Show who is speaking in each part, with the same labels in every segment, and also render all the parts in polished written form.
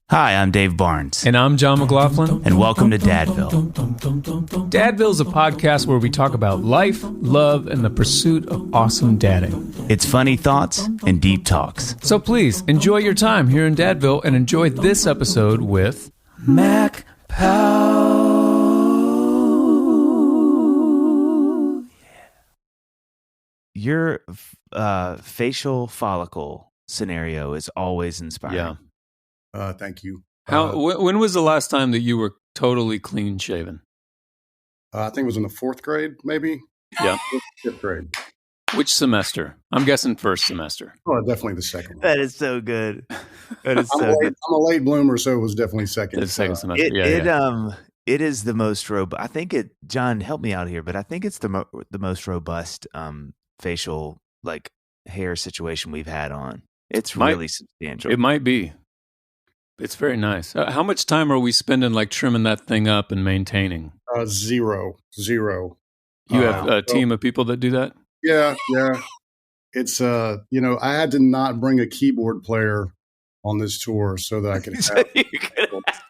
Speaker 1: Hi, I'm Dave Barnes.
Speaker 2: And I'm John McLaughlin.
Speaker 1: And welcome to Dadville.
Speaker 2: Dadville's a podcast where we talk about life, love, and the pursuit of awesome dadding.
Speaker 1: It's funny thoughts and deep talks.
Speaker 2: So please, enjoy your time here in Dadville and enjoy this episode with Mac Powell.
Speaker 1: Your facial follicle scenario is always inspiring.
Speaker 2: Yeah.
Speaker 3: Thank you.
Speaker 2: When was the last time that you were totally clean shaven?
Speaker 3: I think it was in the fourth grade, maybe.
Speaker 2: Yeah.
Speaker 3: Fifth grade.
Speaker 2: Which semester? I'm guessing first semester.
Speaker 3: Oh, definitely the second one.
Speaker 1: That is so good. That is
Speaker 3: I'm a late bloomer, so it was definitely second.
Speaker 2: The second semester.
Speaker 1: It is the most robust. I think it. John, help me out here, but I think it's the most robust facial hair situation we've had on. It's really substantial.
Speaker 2: It might be. It's very nice. How much time are we spending trimming that thing up and maintaining?
Speaker 3: Zero.
Speaker 2: You have a team of people that do that?
Speaker 3: Yeah. It's I had to not bring a keyboard player on this tour so that I could have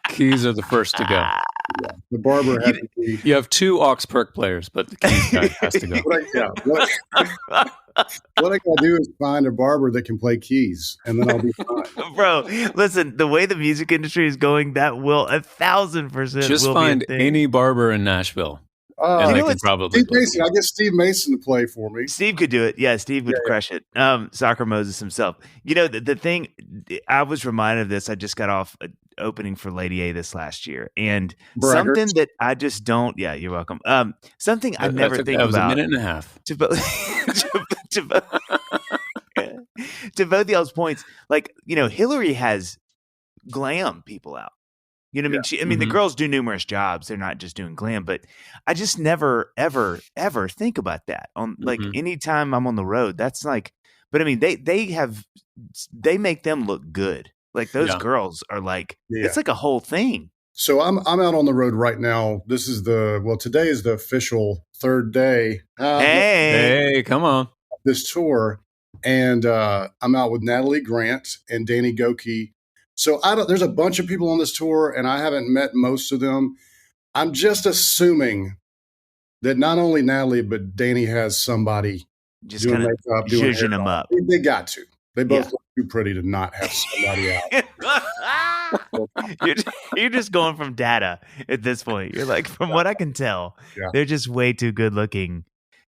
Speaker 2: keys are the first to go.
Speaker 3: Yeah. The barber had to be.
Speaker 2: You have two aux perk players, but the keys guy has to go.
Speaker 3: What I gotta do is find a barber that can play keys, and then I'll be fine.
Speaker 1: Bro, listen, the way the music industry is going, that will 1,000%
Speaker 2: just
Speaker 1: will
Speaker 2: find
Speaker 1: be a thing.
Speaker 2: any barber in Nashville, and they can probably
Speaker 3: Steve Mason. I get Steve Mason to play for me.
Speaker 1: Steve could do it. Yeah, Steve would crush it. Soccer Moses himself. You know, the thing, I was reminded of this. I just got off opening for Lady A this last year, and something that I just don't. Yeah, you're welcome. Something I never think about.
Speaker 2: That was a minute and a half.
Speaker 1: To both y'all's points, Hillary has glam people out. You know what I mean? The girls do numerous jobs. They're not just doing glam, but I just never, ever, ever think about that. Anytime I'm on the road, that's but I mean, they make them look good. Those girls are it's like a whole thing.
Speaker 3: So I'm out on the road right now. This is today is the official third day.
Speaker 2: Hey, come on.
Speaker 3: This tour. And I'm out with Natalie Grant and Danny Goki. So there's a bunch of people on this tour, and I haven't met most of them. I'm just assuming that not only Natalie, but Danny has somebody
Speaker 1: just doing makeup, zhuzhing them up.
Speaker 3: They got to. They both look too pretty to not have somebody out.
Speaker 1: You're just going from data at this point. You're from what I can tell, they're just way too good looking.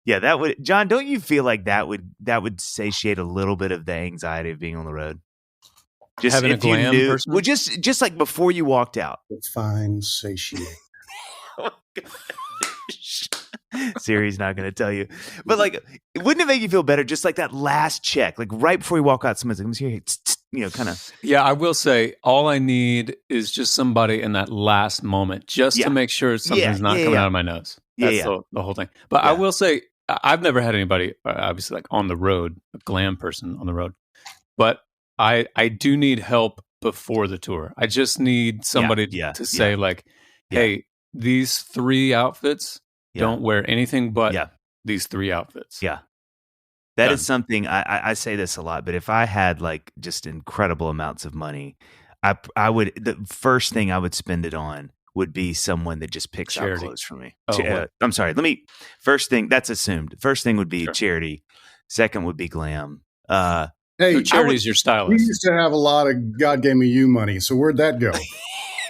Speaker 1: Yeah, that would, John, don't you feel like that would satiate a little bit of the anxiety of being on the road? Just
Speaker 2: having a glam person?
Speaker 1: Well, just before you walked out.
Speaker 3: It's fine, satiate.
Speaker 1: Siri's not going to tell you. But wouldn't it make you feel better just that last check, right before you walk out, someone's like, "I'm here," kind of.
Speaker 2: Yeah, I will say all I need is just somebody in that last moment just to make sure something's not coming out of my nose. That's the whole thing. But I will say I've never had anybody obviously on the road, a glam person on the road. But I do need help before the tour. I just need somebody to say hey, these three outfits, don't wear anything but these three outfits.
Speaker 1: Yeah. That is something I say this a lot, but if I had just incredible amounts of money, I would, the first thing I would spend it on would be someone that just picks out clothes for me. I'm sorry. First thing, that's assumed. First thing would be charity. Second would be glam.
Speaker 2: Hey, charity is your stylist.
Speaker 3: We used to have a lot of God gave me you money. So where'd that go?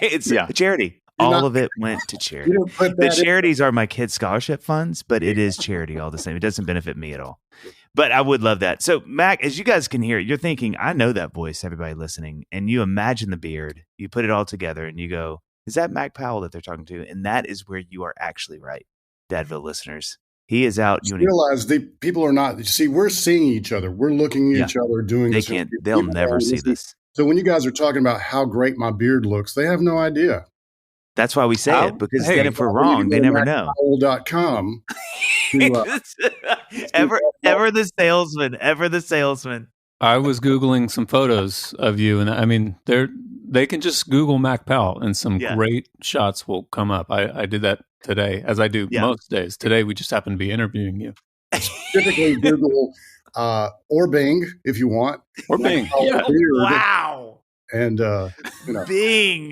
Speaker 1: It's charity. All of it went to charity. The charities are my kids' scholarship funds, but it is charity all the same. It doesn't benefit me at all. But I would love that. So, Mac, as you guys can hear, you're thinking, I know that voice, everybody listening. And you imagine the beard. You put it all together and you go, is that Mac Powell that they're talking to? And that is where you are actually right, Dadville listeners. He is out.
Speaker 3: You realize the people are not. See, we're seeing each other. We're looking at each other doing this.
Speaker 1: They'll never see this.
Speaker 3: So when you guys are talking about how great my beard looks, they have no idea.
Speaker 1: That's why we say it, because then if we're wrong, they never know.
Speaker 3: Powell.com.
Speaker 1: Ever the salesman.
Speaker 2: I was Googling some photos of you, and I mean, they can just Google Mac Powell, and some great shots will come up. I did that today, as I do most days. Today, we just happened to be interviewing you.
Speaker 3: Typically, Google or Bing, if you want.
Speaker 2: Or Bing.
Speaker 1: Wow.
Speaker 3: And
Speaker 1: Bing.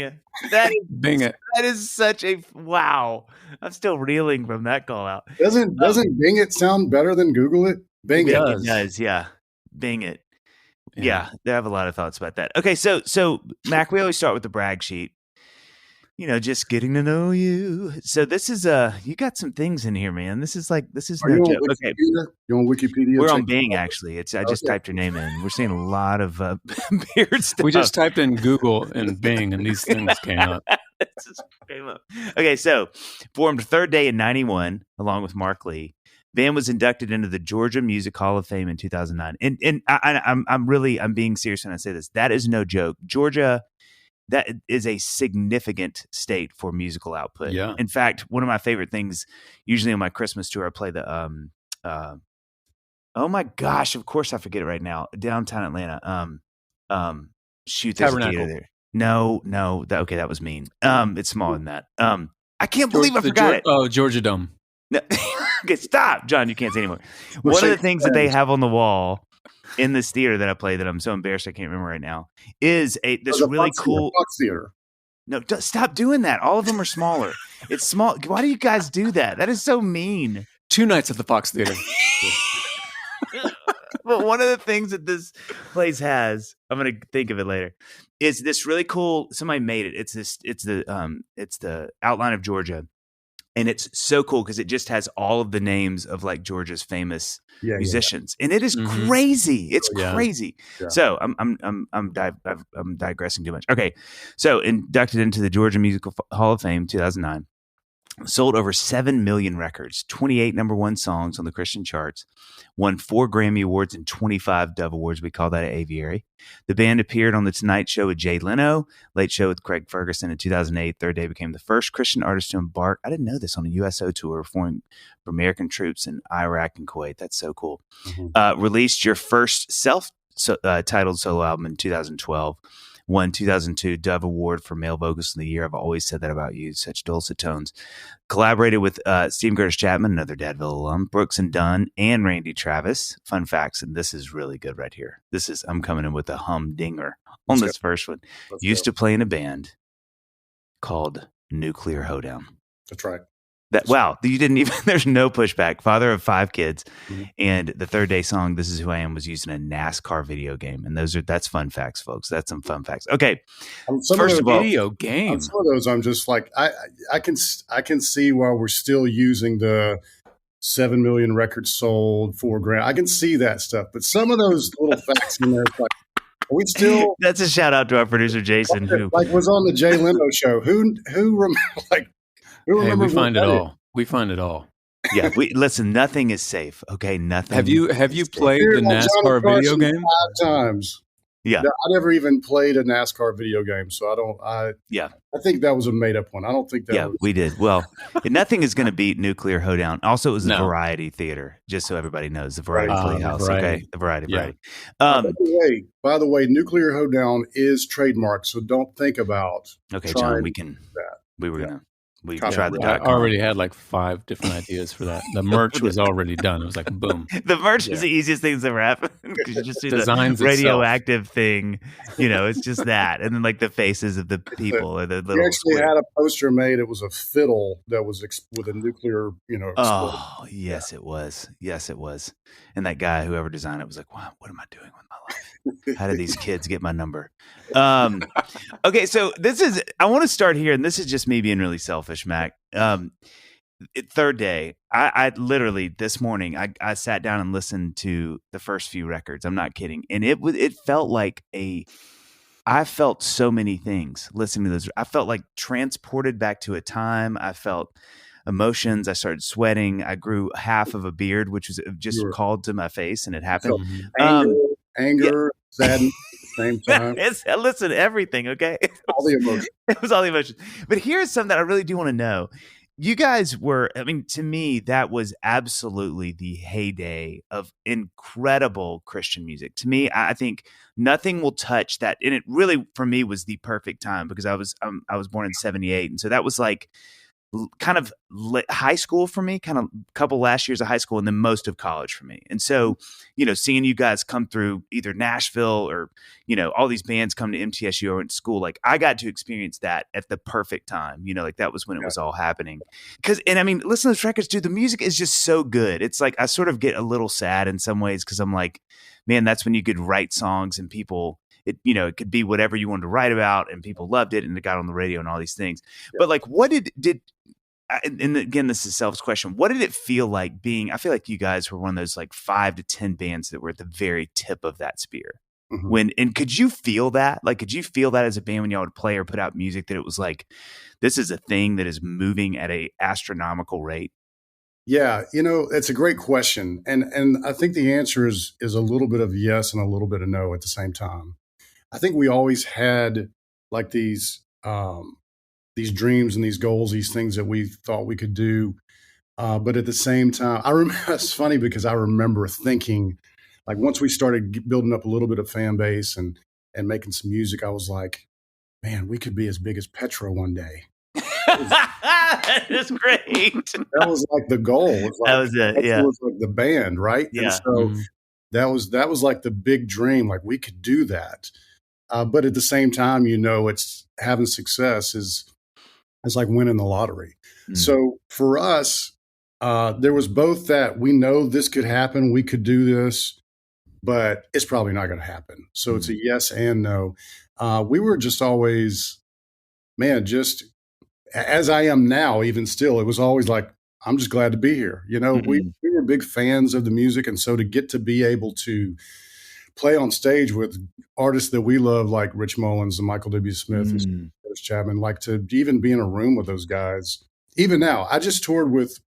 Speaker 1: That is
Speaker 2: Bing it.
Speaker 1: That is such a wow. I'm still reeling from that call out.
Speaker 3: Doesn't Bing it sound better than Google it? Bing it
Speaker 1: does, yeah. Bing it. Yeah, they have a lot of thoughts about that. Okay, so Mac, we always start with the brag sheet. Just getting to know you. So this is you got some things in here, man. This is no joke. Okay,
Speaker 3: you on Wikipedia?
Speaker 1: We're on Bing actually. I just typed your name in. We're seeing a lot of weird stuff.
Speaker 2: We just typed in Google and Bing, and these things came up.
Speaker 1: Okay, so formed third day in '91 along with Mark Lee. Band was inducted into the Georgia Music Hall of Fame in 2009. And I'm being serious when I say this. That is no joke. Georgia. That is a significant state for musical output.
Speaker 2: Yeah.
Speaker 1: In fact, one of my favorite things, usually on my Christmas tour, I play the oh my gosh, of course I forget it right now. Downtown Atlanta. Shoot, there's a theater there. No, that was mean. It's smaller than that. I can't believe I forgot it.
Speaker 2: Oh, Georgia Dome.
Speaker 1: No. Okay, stop, John. You can't say anymore. One of the things that they have on the wall in this theater that I play that I'm so embarrassed I can't remember right now is this really cool
Speaker 3: Fox Theater.
Speaker 1: No, stop doing that. All of them are smaller. It's small. Why do you guys do that? That is so mean.
Speaker 2: 2 nights at the Fox Theater.
Speaker 1: But one of the things that this place has, I'm going to think of it later, is this really cool. Somebody made it. It's the outline of Georgia. And it's so cool because it just has all of the names of like Georgia's famous musicians, and it is crazy. It's crazy. Yeah. So I'm digressing too much. Okay, so inducted into the Georgia Music Hall of Fame 2009. Sold over 7 million records, 28 number one songs on the Christian charts, won 4 Grammy Awards and 25 Dove Awards. We call that an aviary. The band appeared on The Tonight Show with Jay Leno, Late Show with Craig Ferguson in 2008. Third Day became the first Christian artist to embark, I didn't know this, on a USO tour performing for American troops in Iraq and Kuwait. That's so cool. Released your first self-titled solo album in 2012. Won 2002 Dove Award for Male Vocalist of the Year. I've always said that about you. Such dulcet tones. Collaborated with Stephen Curtis Chapman, another Dadville alum, Brooks and Dunn, and Randy Travis. Fun facts, and this is really good right here. I'm coming in with a humdinger on this first one. Used to play in a band called Nuclear Hoedown.
Speaker 3: That's right.
Speaker 1: Wow, you didn't even, there's no pushback. Father of 5 kids. And the Third Day song, This Is Who I Am, was used in a NASCAR video game. And that's fun facts, folks. That's some fun facts. Okay.
Speaker 2: First of all, video game.
Speaker 3: Some of those, I'm just like, I can see why we're still using the 7 million records sold, 4 grand. I can see that stuff. But some of those little facts in there, like, are we still?
Speaker 1: That's a shout out to our producer, Jason, who
Speaker 3: was on the Jay Leno show. Who remember, like,
Speaker 2: hey, we find it all. We find it all.
Speaker 1: Yeah, listen. Nothing is safe. Okay, nothing.
Speaker 2: Have you played the NASCAR video game
Speaker 3: 5 times? Yeah, I never even played a NASCAR video game, so I don't. I think that was a made up one. I don't think that.
Speaker 1: Yeah, we did. Well, nothing is going to beat Nuclear Hoedown. Also, it was the Variety Theater, just so everybody knows, the Variety Playhouse. Okay, the Variety.
Speaker 3: By the way, Nuclear Hoedown is trademarked, so don't think about.
Speaker 1: Okay, John, we can. That. We were gonna. We tried the
Speaker 2: I already had like 5 different ideas for that. The merch was already done. It was like boom.
Speaker 1: The merch is the easiest thing that's ever happened. You just do the radioactive thing. It's just that, and then like the faces of the people or the little.
Speaker 3: We actually had a poster made. It was a fiddle that was with a nuclear.
Speaker 1: Oh yes, it was. Yes, it was. And that guy, whoever designed it, was like, "Wow, what am I doing with my life? How did these kids get my number?" Okay, so I want to start here, and this is just me being really selfish, Mac. Third Day, I literally this morning I sat down and listened to the first few records. I'm not kidding, and it felt like I felt so many things listening to those. I felt like transported back to a time. I felt emotions. I started sweating. I grew half of a beard, which was just called to my face, and it happened.
Speaker 3: Anger, sadness at the same time.
Speaker 1: Listen, everything, okay?
Speaker 3: All the emotions.
Speaker 1: It was all the emotions. But here's something that I really do want to know. You guys were, to me, that was absolutely the heyday of incredible Christian music. To me, I think nothing will touch that. And it really, for me, was the perfect time because I was born in 78. And so that was like kind of high school for me, kind of a couple last years of high school, and then most of college for me. And so, seeing you guys come through either Nashville or, all these bands come to MTSU or in school, like I got to experience that at the perfect time, like that was when it was all happening. And I mean, listen to those records, dude, the music is just so good. It's like, I sort of get a little sad in some ways, because I'm like, man, that's when you could write songs and people, it could be whatever you wanted to write about, and people loved it, and it got on the radio and all these things. Yeah. But like, what did and again, this is a selfish question. What did it feel like being? I feel like you guys were one of those like 5 to 10 bands that were at the very tip of that spear. Mm-hmm. And could you feel that? Like, could you feel that as a band when y'all would play or put out music, that it was like, this is a thing that is moving at a astronomical rate?
Speaker 3: Yeah, it's a great question, and I think the answer is a little bit of yes and a little bit of no at the same time. I think we always had like these dreams and these goals, these things that we thought we could do. But at the same time, it's funny because I remember thinking, like, once we started building up a little bit of fan base and making some music, I was like, man, we could be as big as Petra one day.
Speaker 1: That is great.
Speaker 3: That was like the goal.
Speaker 1: That was it. Yeah.
Speaker 3: It was like the band, right?
Speaker 1: Yeah.
Speaker 3: And so that was like the big dream. Like, we could do that. But at the same time, it's having success is like winning the lottery. So for us, there was both that we know this could happen, we could do this, but it's probably not going to happen. So it's a yes and no. We were just always, man, just as I am now, even still, it was always like, I'm just glad to be here. We were big fans of the music. And so to get to be able to play on stage with artists that we love, like Rich Mullins and Michael W. Smith and Curtis Chapman, like to even be in a room with those guys. Even now, I just toured with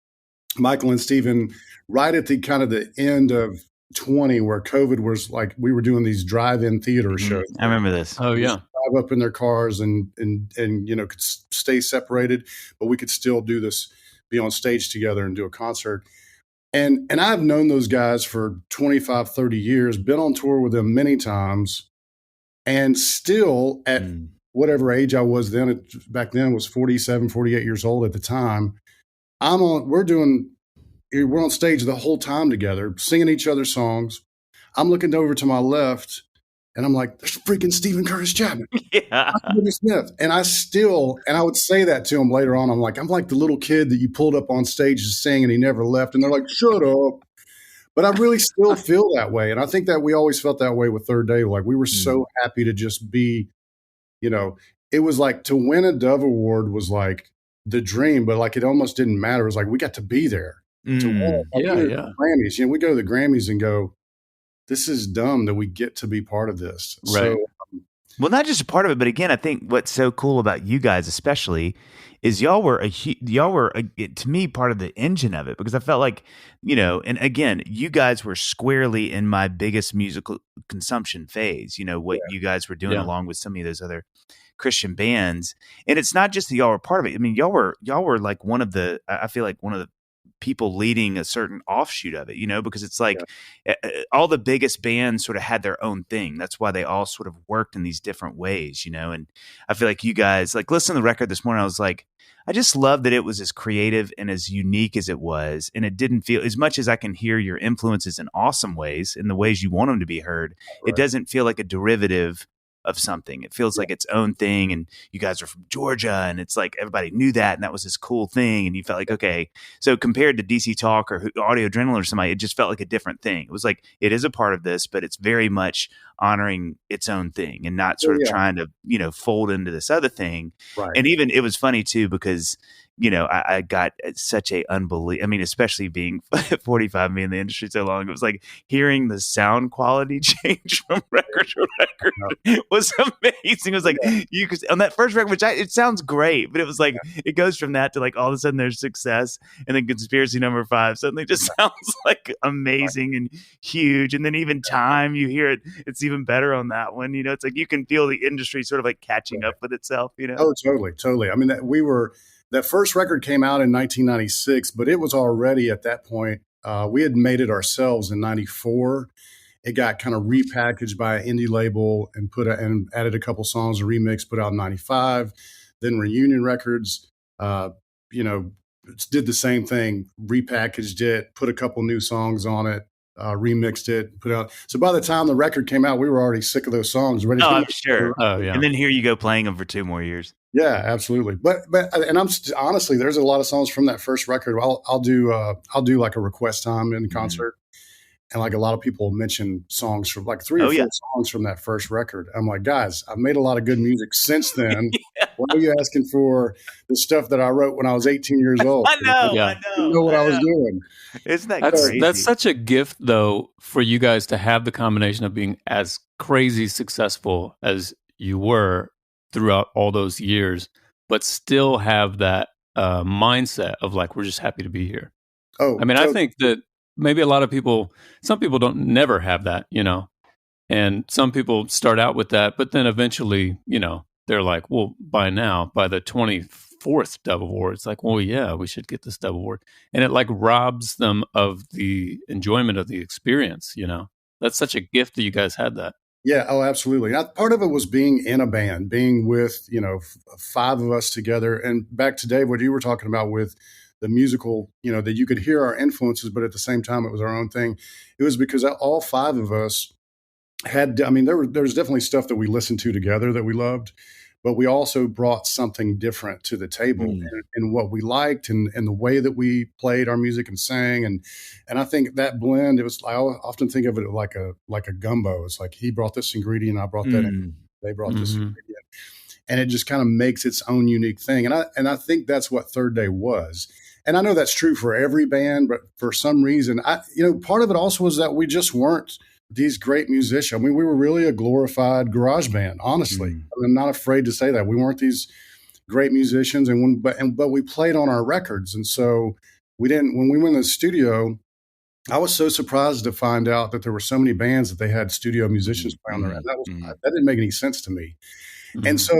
Speaker 3: Michael and Steven right at the kind of the end of 20, where COVID was like, we were doing these drive-in theater shows.
Speaker 1: I remember this.
Speaker 2: Oh yeah.
Speaker 3: Drive up in their cars and could stay separated, but we could still do this, be on stage together and do a concert. And I've known those guys for 25, 30 years, been on tour with them many times, and still at whatever age I was then, back then was 47, 48 years old at the time, we're on stage the whole time together, singing each other's songs. I'm looking over to my left, and I'm like, there's freaking Steven Curtis Chapman.
Speaker 1: Yeah.
Speaker 3: Smith. And I would say that to him later on. I'm like the little kid that you pulled up on stage to sing and he never left. And they're like, shut up. But I really still feel that way. And I think that we always felt that way with Third Day. Like, we were so happy to just be, it was like to win a Dove Award was like the dream, but like it almost didn't matter. It was like we got to be there. To win. The Grammys. We go to the Grammys and go, this is dumb that we get to be part of this.
Speaker 1: Right. So, well, not just a part of it, but again, I think what's so cool about you guys, especially, is y'all were to me part of the engine of it, because I felt like, and again, you guys were squarely in my biggest musical consumption phase. What you guys were doing along with some of those other Christian bands, and it's not just that y'all were part of it. I mean, y'all were like I feel like one of the people leading a certain offshoot of it, because it's like all the biggest bands sort of had their own thing. That's why they all sort of worked in these different ways, and I feel like you guys, like, listening to the record this morning, I was like, I just love that it was as creative and as unique as it was. And it didn't feel, as much as I can hear your influences in awesome ways, in the ways you want them to be heard, it doesn't feel like a derivative of something. It feels like its own thing. And you guys are from Georgia, and it's like everybody knew that, and that was this cool thing. And you felt like, okay, so compared to DC Talk or Audio Adrenaline or somebody, it just felt like a different thing. It was like, it is a part of this, but it's very much honoring its own thing and not sort of trying to, fold into this other thing.
Speaker 3: Right.
Speaker 1: And even it was funny too, because I got such a especially being 45, being in the industry so long, it was like hearing the sound quality change from record to record was amazing. It was like, you could, on that first record, which it sounds great, but it was like, it goes from that to like, all of a sudden there's Success, and then Conspiracy Number 5 suddenly just sounds like amazing and huge. And then even Time, you hear it, it's even better on that one. It's like, you can feel the industry sort of like catching up with itself,
Speaker 3: Oh, totally. I mean, that first record came out in 1996, but it was already at that point, we had made it ourselves in 94. It got kind of repackaged by an indie label and added a couple songs, a remix, put out in 95. Then Reunion Records, did the same thing, repackaged it, put a couple new songs on it, remixed it, put it out. So by the time the record came out, we were already sick of those songs. Ready?
Speaker 1: I'm sure.
Speaker 2: Oh yeah.
Speaker 1: And then here you go playing them for 2 more years.
Speaker 3: Yeah, absolutely. But I'm honestly, there's a lot of songs from that first record. I'll do like a request time in concert. And like a lot of people mention songs from like 3 or 4 songs from that first record. I'm like, guys, I've made a lot of good music since then. Why are you asking for the stuff that I wrote when I was 18 years old?
Speaker 1: I know.
Speaker 3: I know what I was doing.
Speaker 1: Isn't that
Speaker 2: crazy? That's such a gift, though, for you guys to have the combination of being as crazy successful as you were throughout all those years, but still have that mindset of like, we're just happy to be here.
Speaker 3: Oh,
Speaker 2: I mean, I think that maybe some people don't never have that, and some people start out with that, but then eventually, they're like, well, by the 24th Dove Award, it's like, well, yeah, we should get this Dove Award. And it like robs them of the enjoyment of the experience, That's such a gift that you guys had that.
Speaker 3: Yeah. Oh, absolutely. Part of it was being in a band, being with, 5 of us together. And back to Dave, what you were talking about with the musical, that you could hear our influences, but at the same time, it was our own thing. It was because all 5 of us had, there's definitely stuff that we listened to together that we loved, but we also brought something different to the table and what we liked and the way that we played our music and sang. And I think that blend, I often think of it like a gumbo. It's like he brought this ingredient, I brought that in, they brought this ingredient. And it just kind of makes its own unique thing. And I think that's what Third Day was. And I know that's true for every band, but for some reason, part of it also was that we just weren't these great musicians. I mean, we were really a glorified garage band, honestly. I'm not afraid to say that. We weren't these great musicians, but we played on our records. And so when we went in the studio, I was so surprised to find out that there were so many bands that they had studio musicians play on their records. That didn't make any sense to me. And so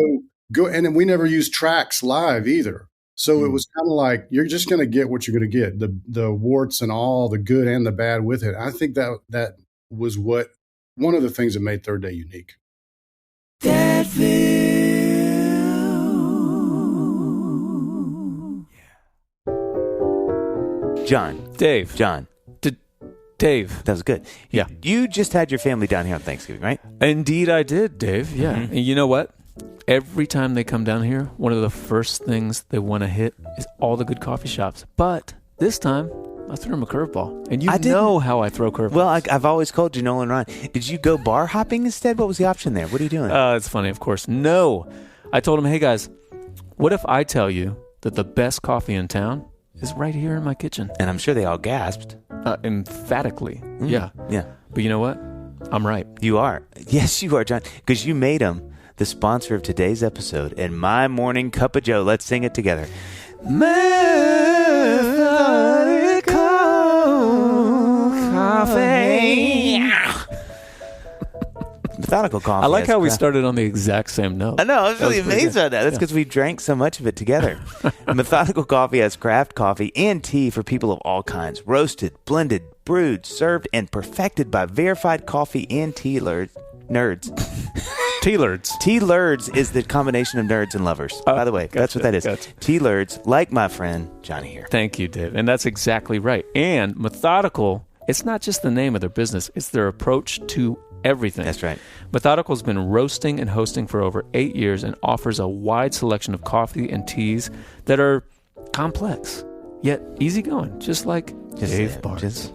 Speaker 3: and then we never used tracks live either. So it was kind of like, you're just going to get what you're going to get, the warts and all, the good and the bad with it. I think that was one of the things that made Third Day unique.
Speaker 2: Dave.
Speaker 1: That was good.
Speaker 2: Yeah.
Speaker 1: You just had your family down here on Thanksgiving, right?
Speaker 2: Indeed I did, Dave. Yeah. And you know what? Every time they come down here, one of the first things they want to hit is all the good coffee shops. But this time, I threw them a curveball. And you know how I throw curveballs.
Speaker 1: Well, I've always called you Nolan Ryan. Did you go bar hopping instead? What was the option there? What are you doing?
Speaker 2: It's funny, of course. No. I told them, hey, guys, what if I tell you that the best coffee in town is right here in my kitchen?
Speaker 1: And I'm sure they all gasped.
Speaker 2: Emphatically. Yeah.
Speaker 1: Yeah.
Speaker 2: But you know what? I'm right.
Speaker 1: You are. Yes, you are, John. Because you made them the sponsor of today's episode and My Morning Cup of Joe. Let's sing it together. Methodical coffee. Methodical coffee.
Speaker 2: I like how we started on the exact same note.
Speaker 1: I know. I was really amazed by that. That's because we drank so much of it together. Methodical coffee has craft coffee and tea for people of all kinds. Roasted, blended, brewed, served, and perfected by verified coffee and tea nerds.
Speaker 2: Tea-lurds.
Speaker 1: Tea-lurds is the combination of nerds and lovers. By the way, that's what that is. Gotcha. Tea-lurds, like my friend Johnny here.
Speaker 2: Thank you, Dave. And that's exactly right. And Methodical, it's not just the name of their business. It's their approach to everything.
Speaker 1: That's right.
Speaker 2: Methodical's been roasting and hosting for over 8 years and offers a wide selection of coffee and teas that are complex, yet easygoing, just like Dave Barnes.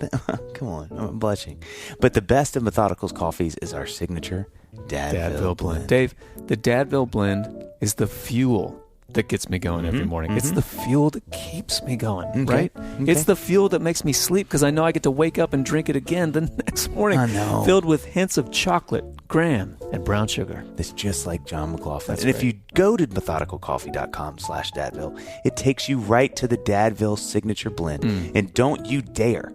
Speaker 1: Come on, I'm blushing. But the best of Methodical's coffees is our signature Dadville blend.
Speaker 2: Dave, the Dadville blend is the fuel that gets me going every morning. It's the fuel that keeps me going, right? Okay. It's the fuel that makes me sleep because I know I get to wake up and drink it again the next morning.
Speaker 1: I know.
Speaker 2: Filled with hints of chocolate, graham, and brown sugar.
Speaker 1: It's just like John McLaughlin.
Speaker 2: That's
Speaker 1: and
Speaker 2: right.
Speaker 1: If you go to methodicalcoffee.com/Dadville, it takes you right to the Dadville signature blend. And don't you dare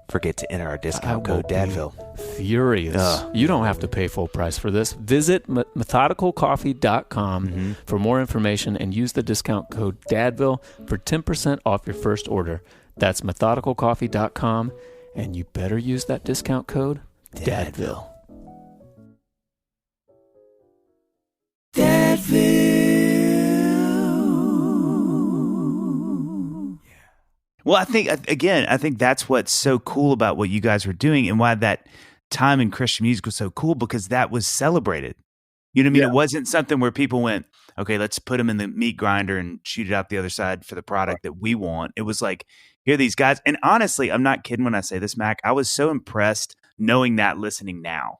Speaker 1: forget to enter our discount code Dadville.
Speaker 2: Furious. You don't have to pay full price for this. Visit methodicalcoffee.com for more information and use the discount code Dadville for 10% off your first order. That's methodicalcoffee.com, and you better use that discount code Dadville.
Speaker 1: Well, I think that's what's so cool about what you guys were doing and why that time in Christian music was so cool, because that was celebrated. You know what I mean? Yeah. It wasn't something where people went, okay, let's put them in the meat grinder and shoot it out the other side for the product that we want. It was like, here are these guys. And honestly, I'm not kidding when I say this, Mac. I was so impressed knowing that listening now.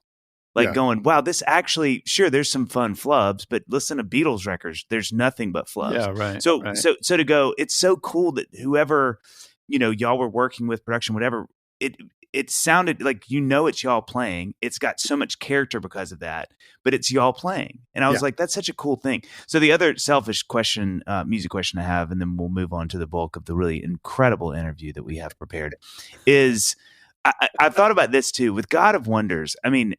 Speaker 1: Like going, wow, this actually, sure, there's some fun flubs, but listen to Beatles records, there's nothing but flubs.
Speaker 2: Yeah, right.
Speaker 1: So to go, it's so cool that whoever, y'all were working with production, whatever, it sounded like, it's y'all playing. It's got so much character because of that, but it's y'all playing. And I was like, that's such a cool thing. So the other selfish question, music question I have, and then we'll move on to the bulk of the really incredible interview that we have prepared, is I thought about this too with God of Wonders. I mean,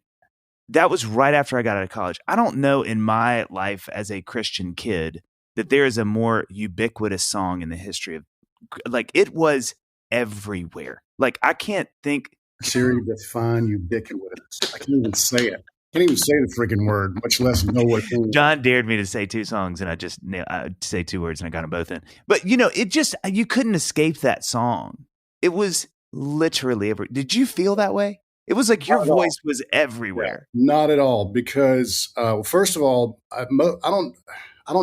Speaker 1: that was right after I got out of college. I don't know in my life as a Christian kid that there is a more ubiquitous song in the history of, like, it was everywhere. Like, I can't think.
Speaker 3: Siri, define ubiquitous. I can't even say it. I can't even say the freaking word, much less know what it means.
Speaker 1: John dared me to say two songs, and I say two words, and I got them both in. But, it just, you couldn't escape that song. It was literally everywhere. Did you feel that way? It was like your voice was everywhere.
Speaker 3: Yeah, not at all, because first of all, I don't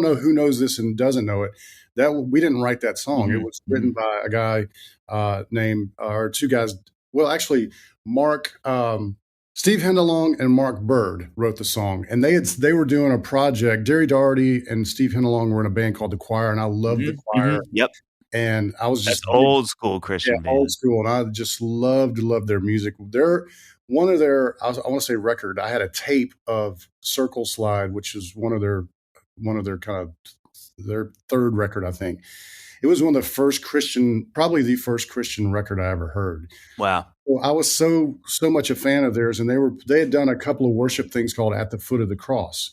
Speaker 3: know who knows this and doesn't know it. That we didn't write that song. Mm-hmm. It was written by a guy named, or two guys. Well, actually, Steve Hindalong and Mark Bird wrote the song, and they were doing a project. Derry Doherty and Steve Hindalong were in a band called The Choir, and I loved The Choir.
Speaker 1: Mm-hmm. Yep.
Speaker 3: And I was just
Speaker 1: old school Christian band.
Speaker 3: Old school, and I just loved their music. They're one of their, I want to say record. I had a tape of Circle Slide, which is one of their kind of their third record, I think. It was one of the first Christian, probably the first Christian record I ever heard.
Speaker 1: Wow.
Speaker 3: Well, I was so much a fan of theirs, and they had done a couple of worship things called At the Foot of the Cross.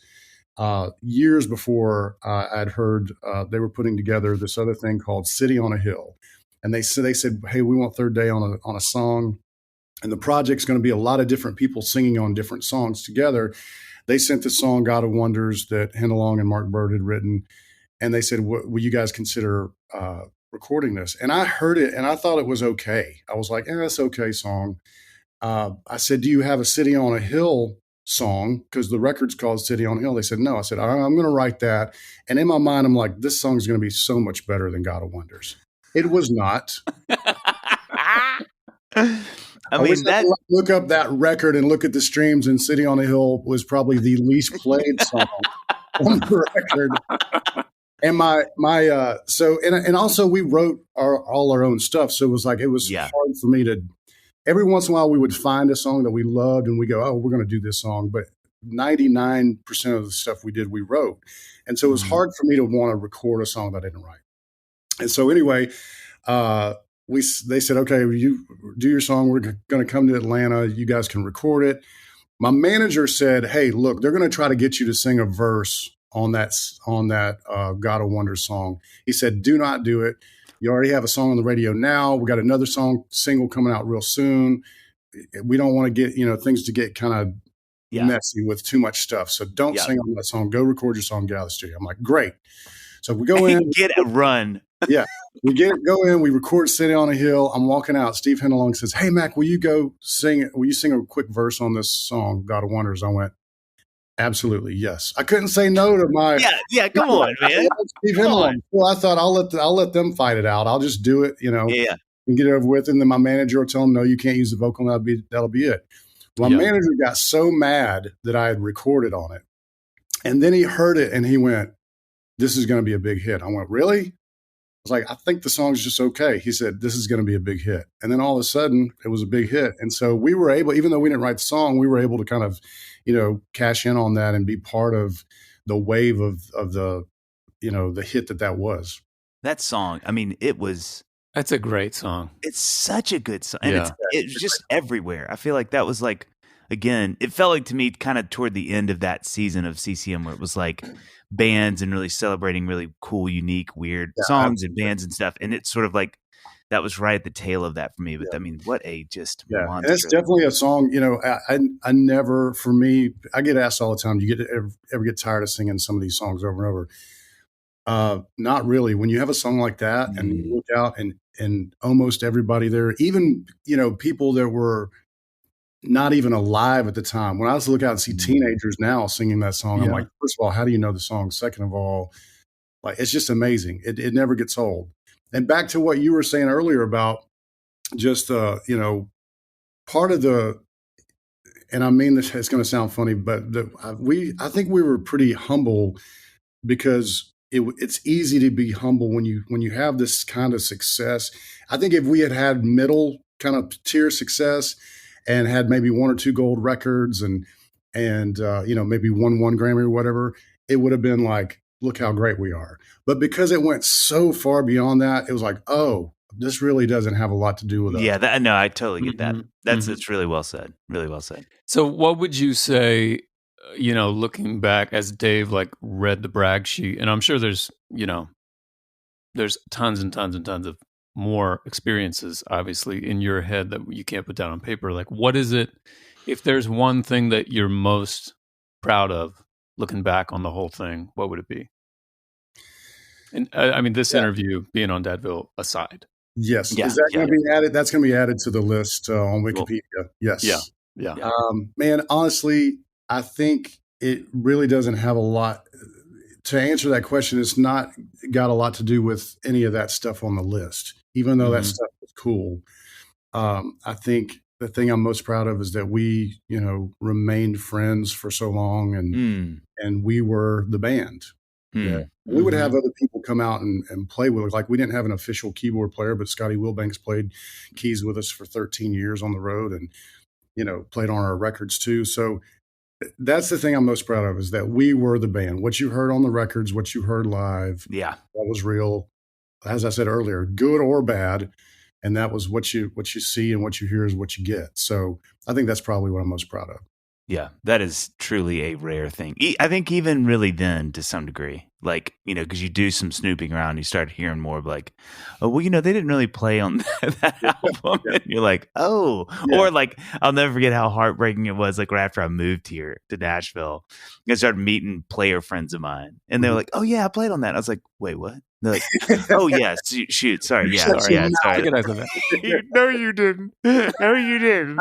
Speaker 3: Years before I'd heard they were putting together this other thing called City on a Hill. And they said, hey, we want Third Day on a song. And the project's going to be a lot of different people singing on different songs together. They sent the song God of Wonders that Hindalong and Mark Bird had written. And they said, will you guys consider recording this? And I heard it and I thought it was okay. I was like, that's okay song. I said, do you have a City on a Hill song? Because the record's called City on a Hill. They said, no. I said, I'm going to write that. And in my mind, I'm like, this song's going to be so much better than God of Wonders. It was not. I mean, look up that record and look at the streams, and City on a Hill was probably the least played song on the record. And and also we wrote all our own stuff. So it was hard for me to, every once in a while we would find a song that we loved and we go, oh, we're going to do this song. But 99% of the stuff we did, we wrote. And so it was hard for me to want to record a song that I didn't write. And so anyway, they said, okay, you do your song. We're going to come to Atlanta. You guys can record it. My manager said, hey, look, they're going to try to get you to sing a verse on that God of Wonders song. He said, do not do it. You already have a song on the radio now. We got another single coming out real soon. We don't want to get, things to get kind of messy with too much stuff. So don't sing on that song. Go record your song, get out of the studio. I'm like, great. So we go in.
Speaker 1: Get a run.
Speaker 3: Yeah. Go in, we record City on a Hill. I'm walking out. Steve Hindalong says, hey, Mac, will you go sing? Will you sing a quick verse on this song, God of Wonders? I went, absolutely, yes. I couldn't say no to my.
Speaker 1: Yeah, come on, man.
Speaker 3: Steve Hindalong. Well, I thought I'll let them fight it out. I'll just do it, and get it over with. And then my manager will tell him, no, you can't use the vocal. That'll be it. My manager got so mad that I had recorded on it. And then he heard it and he went, this is going to be a big hit. I went, really? I was like, I think the song's just okay. He said, this is going to be a big hit. And then all of a sudden it was a big hit. And so we were able, even though we didn't write the song, we were able to kind of, cash in on that and be part of the wave of the, the hit that was.
Speaker 1: That song, I mean,
Speaker 2: that's a great song.
Speaker 1: It's such a good song. And it's just everywhere. I feel like that was like, again, it felt like to me kind of toward the end of that season of CCM where it was like bands and really celebrating really cool, unique, weird songs and bands and stuff. And it's sort of like, that was right at the tail of that for me. But I mean, what a just monster.
Speaker 3: And it's definitely a song, I never, for me, I get asked all the time, do you ever get tired of singing some of these songs over and over? Not really. When you have a song like that and you look out and almost everybody there, even, people that were not even alive at the time. When I was look out and see teenagers now singing that song, I'm like, first of all, how do you know the song? Second of all, like, it's just amazing. It never gets old. And back to what you were saying earlier about just, part of and I mean this, it's going to sound funny, but I think we were pretty humble because it's easy to be humble when you have this kind of success. I think if we had middle kind of tier success and had maybe one or two gold records and maybe won one Grammy or whatever, it would have been like, look how great we are. But because it went so far beyond that, it was like, oh, this really doesn't have a lot to do with us.
Speaker 1: Yeah, I totally get that. It's really well said. Really well said.
Speaker 2: So what would you say, looking back as Dave like read the brag sheet, and I'm sure there's tons and tons and tons of more experiences obviously in your head that you can't put down on paper. Like, what is it, if there's one thing that you're most proud of looking back on the whole thing, what would it be? And I mean, this interview being on Dadville aside.
Speaker 3: Yes. Is that going to be added? That's going to be added to the list on Wikipedia. Yes.
Speaker 2: Yeah.
Speaker 3: Man, honestly, I think it really doesn't have a lot to answer that question. It's not got a lot to do with any of that stuff on the list, even though that stuff is cool. I think the thing I'm most proud of is that we, remained friends for so long and we were the band. Yeah. We would have other people come out and play with us. Like, we didn't have an official keyboard player, but Scotty Wilbanks played keys with us for 13 years on the road and, played on our records too. So that's the thing I'm most proud of, is that we were the band. What you heard on the records, what you heard live, that was real. As I said earlier, good or bad. And that was what you see and what you hear is what you get. So I think that's probably what I'm most proud of.
Speaker 1: Yeah, that is truly a rare thing. I think even really then, to some degree, like, because you do some snooping around, you start hearing more of like, oh, well, they didn't really play on that album. Yeah. And you're like, oh, or like, I'll never forget how heartbreaking it was. Like, right after I moved here to Nashville, I started meeting player friends of mine, and they were like, oh yeah, I played on that. I was like, wait, what? They're like, oh yeah, shoot, sorry, sorry. No, you didn't. No, you didn't.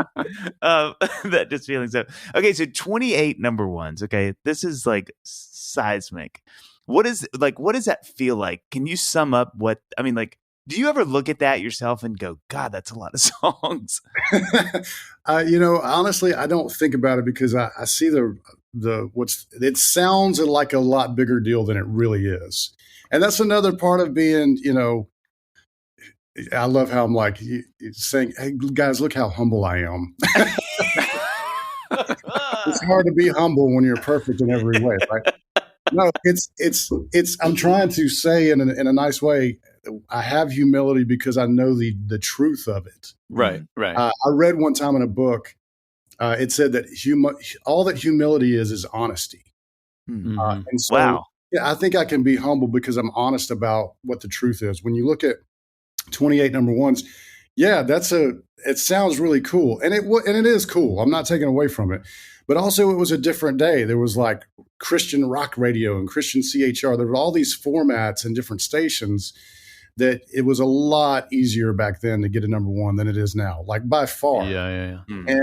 Speaker 1: That just feeling so. Okay, so 28 number ones. Okay, this is like seismic. What does that feel like? Can you sum up what I mean? Like, do you ever look at that yourself and go, God, that's a lot of songs?
Speaker 3: Honestly, I don't think about it because I see it sounds like a lot bigger deal than it really is. And that's another part of being, I love how I'm like saying, hey, guys, look how humble I am. It's hard to be humble when you're perfect in every way, right? No, it's I'm trying to say in a nice way, I have humility because I know the truth of it.
Speaker 2: Right.
Speaker 3: I read one time in a book, it said that all that humility is honesty. And so,
Speaker 1: wow.
Speaker 3: Yeah, I think I can be humble because I'm honest about what the truth is. When you look at 28 number ones, it sounds really cool. And it is cool. I'm not taking away from it. But also it was a different day. There was like Christian rock radio and Christian CHR. There were all these formats and different stations that it was a lot easier back then to get a number one than it is now, like by far.
Speaker 2: Yeah.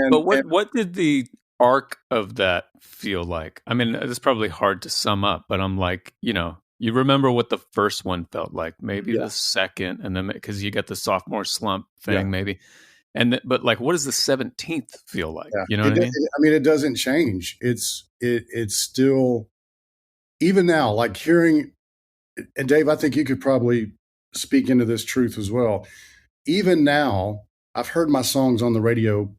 Speaker 2: But what did the arc of that feel like? I mean, it's probably hard to sum up, but I'm like, you remember what the first one felt like, maybe the second, and then because you got the sophomore slump thing, maybe, but like, what does the 17th feel like? You know what I mean?
Speaker 3: I mean, it doesn't change. It's still, even now, like hearing, and Dave, I think you could probably speak into this truth as well. Even now, I've heard my songs on the radio.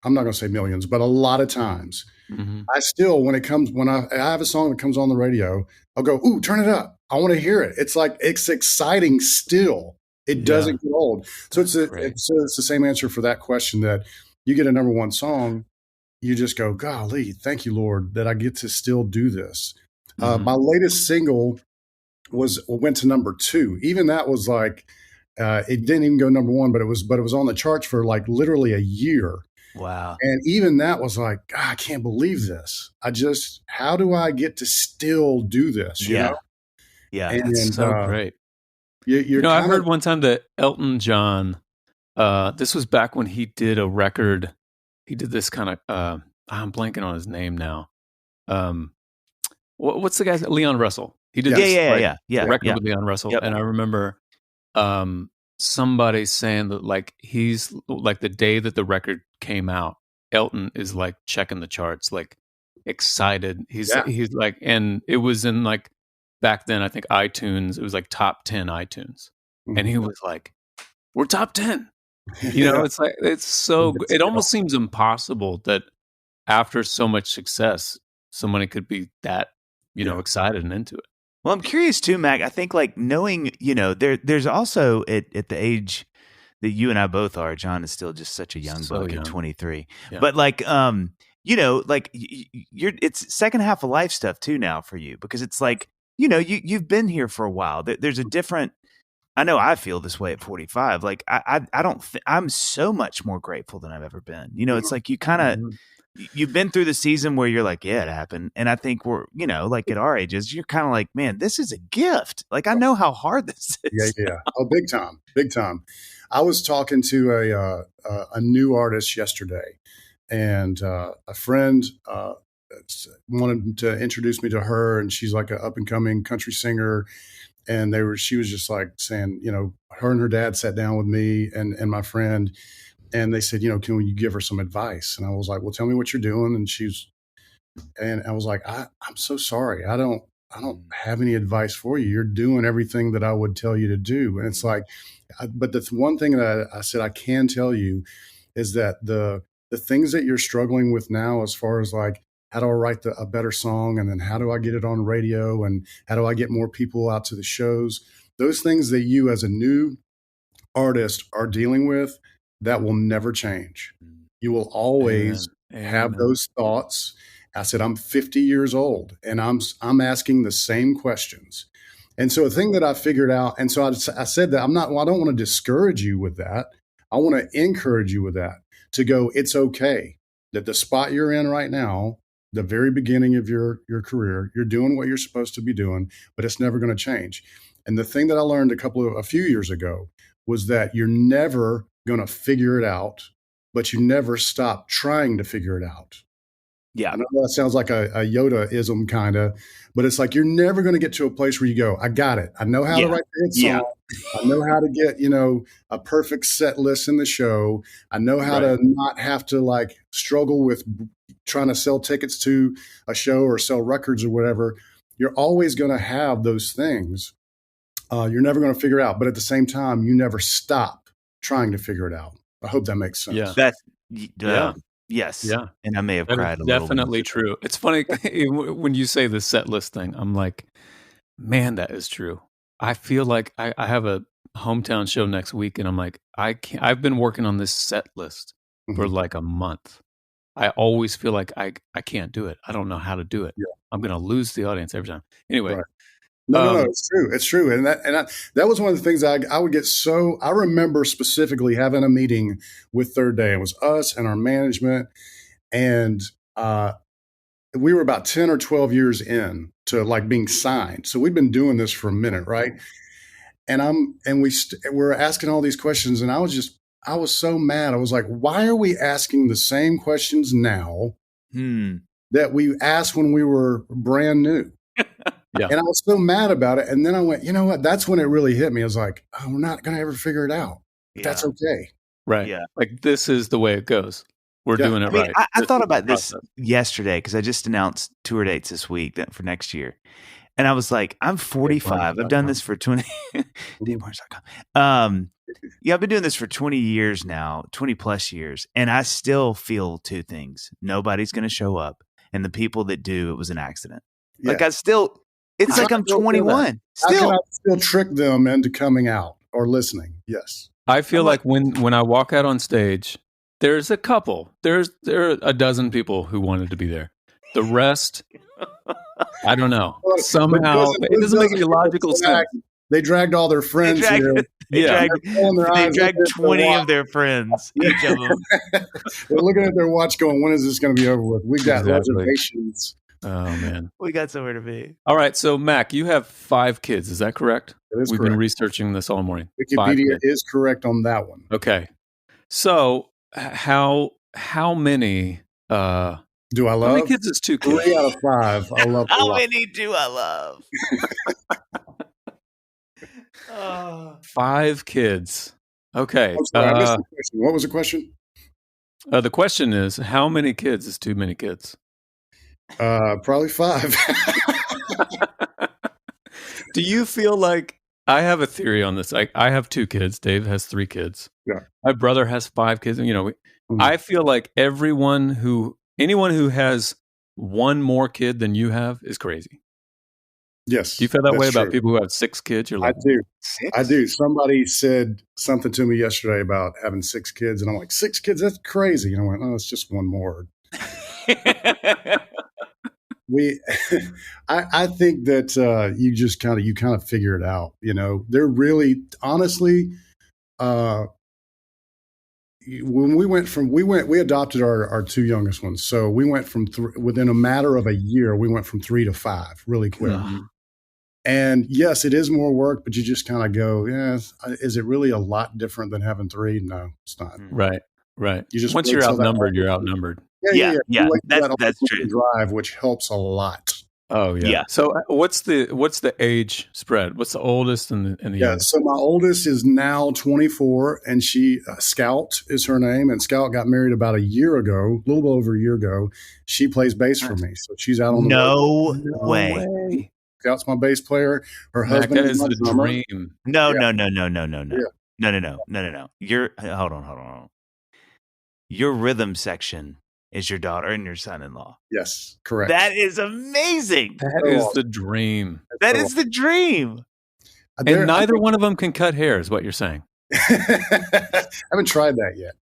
Speaker 3: I'm not going to say millions, but a lot of times. Mm-hmm. I still, when I have a song that comes on the radio, I'll go, ooh, turn it up. I want to hear it. It's like, it's exciting still. It doesn't get old. So it's the same answer for that question, that you get a number one song, you just go, golly, thank you, Lord, that I get to still do this. Mm-hmm. My latest single went to number 2. Even that was like, it didn't even go number 1, but it was on the charts for like literally a year.
Speaker 1: Wow.
Speaker 3: And even that was like, God, I can't believe this. How do I get to still do this? You know?
Speaker 1: Yeah,
Speaker 2: and, that's so great. I heard one time that Elton John, this was back when he did a record. He did this kind of, I'm blanking on his name now. What's the guy's Leon Russell? He did this record with Leon Russell. Yep. And I remember somebody saying that like he's like the day that the record came out, Elton is like checking the charts, like excited. He's like, and it was in like back then, I think iTunes, it was like top 10 iTunes. Mm-hmm. And he was like, we're top 10. It's like, it's so, it almost seems impossible that after so much success, somebody could be that, excited and into it.
Speaker 1: Well, I'm curious too, Mac. I think like knowing, there's also at the age that you and I both are, John is still just such a young buck at 23. Yeah. But like, like it's second half of life stuff too now for you, because it's like, you've been here for a while. There's a different, I know I feel this way at 45. Like I don't, I'm so much more grateful than I've ever been. It's like you kind of, you've been through the season where you're like, yeah, it happened. And I think we're, like at our ages, you're kind of like, man, this is a gift. Like, I know how hard this is.
Speaker 3: Yeah. Oh, big time. I was talking to a new artist yesterday, and a friend wanted to introduce me to her, and she's like an up and coming country singer. And she was just like saying, her and her dad sat down with me and my friend, and they said, can you give her some advice? And I was like, well, tell me what you're doing. And I was like, I'm so sorry. I don't have any advice for you. You're doing everything that I would tell you to do. And it's like, but the one thing that I said I can tell you is that the things that you're struggling with now, as far as like, how do I write a better song? And then how do I get it on radio? And how do I get more people out to the shows? Those things that you as a new artist are dealing with, that will never change. You will always have those thoughts. I said, I'm 50 years old and I'm asking the same questions. And so a thing that I figured out, and so I said that I don't want to discourage you with that. I want to encourage you with that, to go, it's okay that the spot you're in right now, the very beginning of your career, you're doing what you're supposed to be doing, but it's never going to change. And the thing that I learned a few years ago was that you're never going to figure it out, but you never stop trying to figure it out.
Speaker 1: Yeah.
Speaker 3: I know that sounds like a Yoda-ism kind of, but it's like you're never going to get to a place where you go, I got it. I know how to write the hit song. I know how to get, a perfect set list in the show. I know how to not have to like struggle with trying to sell tickets to a show or sell records or whatever. You're always going to have those things. You're never going to figure it out. But at the same time, you never stop trying to figure it out. I hope that makes sense.
Speaker 2: Yeah.
Speaker 1: That's yes.
Speaker 2: Yeah.
Speaker 1: And I may have cried a little.
Speaker 2: Definitely true. It's funny when you say the set list thing, I'm like, man, that is true. I feel like I have a hometown show next week, and I'm like, I've been working on this set list for like a month. I always feel like I can't do it. I don't know how to do it. Yeah. I'm going to lose the audience every time. Anyway.
Speaker 3: Right. No, it's true. It's true. And that was one of the things I would get I remember specifically having a meeting with Third Day. It was us and our management. And we were about 10 or 12 years in to like being signed. So we've been doing this for a minute, right? And we're asking all these questions. And I was so mad. I was like, why are we asking the same questions now that we asked when we were brand new?
Speaker 2: Yeah.
Speaker 3: And I was so mad about it. And then I went, you know what? That's when it really hit me. I was like, oh, we're not going to ever figure it out. Yeah. That's okay.
Speaker 2: Right. Yeah. Like this is the way it goes. We're doing it right.
Speaker 1: I thought about this yesterday because I just announced tour dates this week for next year. And I was like, I'm 45. I've done this for 20. I've been doing this for 20 years now, 20 plus years. And I still feel two things. Nobody's going to show up. And the people that do, it was an accident. Yeah. Like it's like I'm 21.
Speaker 3: Still. How can I still trick them into coming out or listening? Yes.
Speaker 2: I feel like when I walk out on stage, there's a couple. There are a dozen people who wanted to be there. The rest, I don't know. Somehow, it doesn't make any logical sense.
Speaker 3: They dragged all their friends here.
Speaker 1: They dragged 20 of their friends, each of them.
Speaker 3: They're looking at their watch going, when is this going to be over with? We got reservations
Speaker 2: Oh, man.
Speaker 1: We got somewhere to be.
Speaker 2: All right. So, Mac, you have 5 kids. Is that correct?
Speaker 3: That is
Speaker 2: We've
Speaker 3: correct.
Speaker 2: been researching this all morning.
Speaker 3: Wikipedia is correct on that one.
Speaker 2: Okay. So, how many...
Speaker 3: do I love?
Speaker 2: How many kids is 2 kids?
Speaker 3: 3 out of 5. I love.
Speaker 1: How many do I love?
Speaker 2: 5 kids. Okay.
Speaker 3: I'm sorry, I missed the question. What was the question?
Speaker 2: The question is, how many kids is too many kids?
Speaker 3: Probably 5.
Speaker 2: Do you feel like... I have a theory on this. I have 2 kids. Dave has 3 kids.
Speaker 3: Yeah.
Speaker 2: My brother has 5 kids. I feel like anyone who has one more kid than you have is crazy.
Speaker 3: Yes.
Speaker 2: Do you feel that way about people who have 6 kids? You're like,
Speaker 3: I do.
Speaker 1: 6?
Speaker 3: I do. Somebody said something to me yesterday about having 6 kids, and I'm like, 6 kids? That's crazy. And I went, oh, it's just one more. I think that you kind of figure it out. They're really, honestly, when we adopted our 2 youngest ones. So we went from within a matter of a year, we went from 3 to 5 really quick. And yes, it is more work, but you just kind of go, is it really a lot different than having 3? No, it's not.
Speaker 2: Right.
Speaker 3: You just
Speaker 2: once you're outnumbered, you're outnumbered.
Speaker 1: Yeah. That's true.
Speaker 3: Drive, which helps a lot.
Speaker 2: Oh yeah. So what's the age spread? What's the oldest and the youngest?
Speaker 3: So my oldest is now 24, and she Scout is her name, and Scout got married about a year ago, a little bit over a year ago. She plays bass for me, so she's out on the road.
Speaker 1: No way.
Speaker 3: Scout's my bass player. Her husband
Speaker 2: is the
Speaker 3: drummer.
Speaker 2: dream.
Speaker 1: No.
Speaker 3: Yeah.
Speaker 1: No. Hold on. Your rhythm section is your daughter and your son-in-law.
Speaker 3: Yes, correct.
Speaker 1: That is amazing.
Speaker 2: That is the dream.
Speaker 1: That is the dream.
Speaker 2: And neither one of them can cut hair, is what you're saying.
Speaker 3: I haven't tried that yet.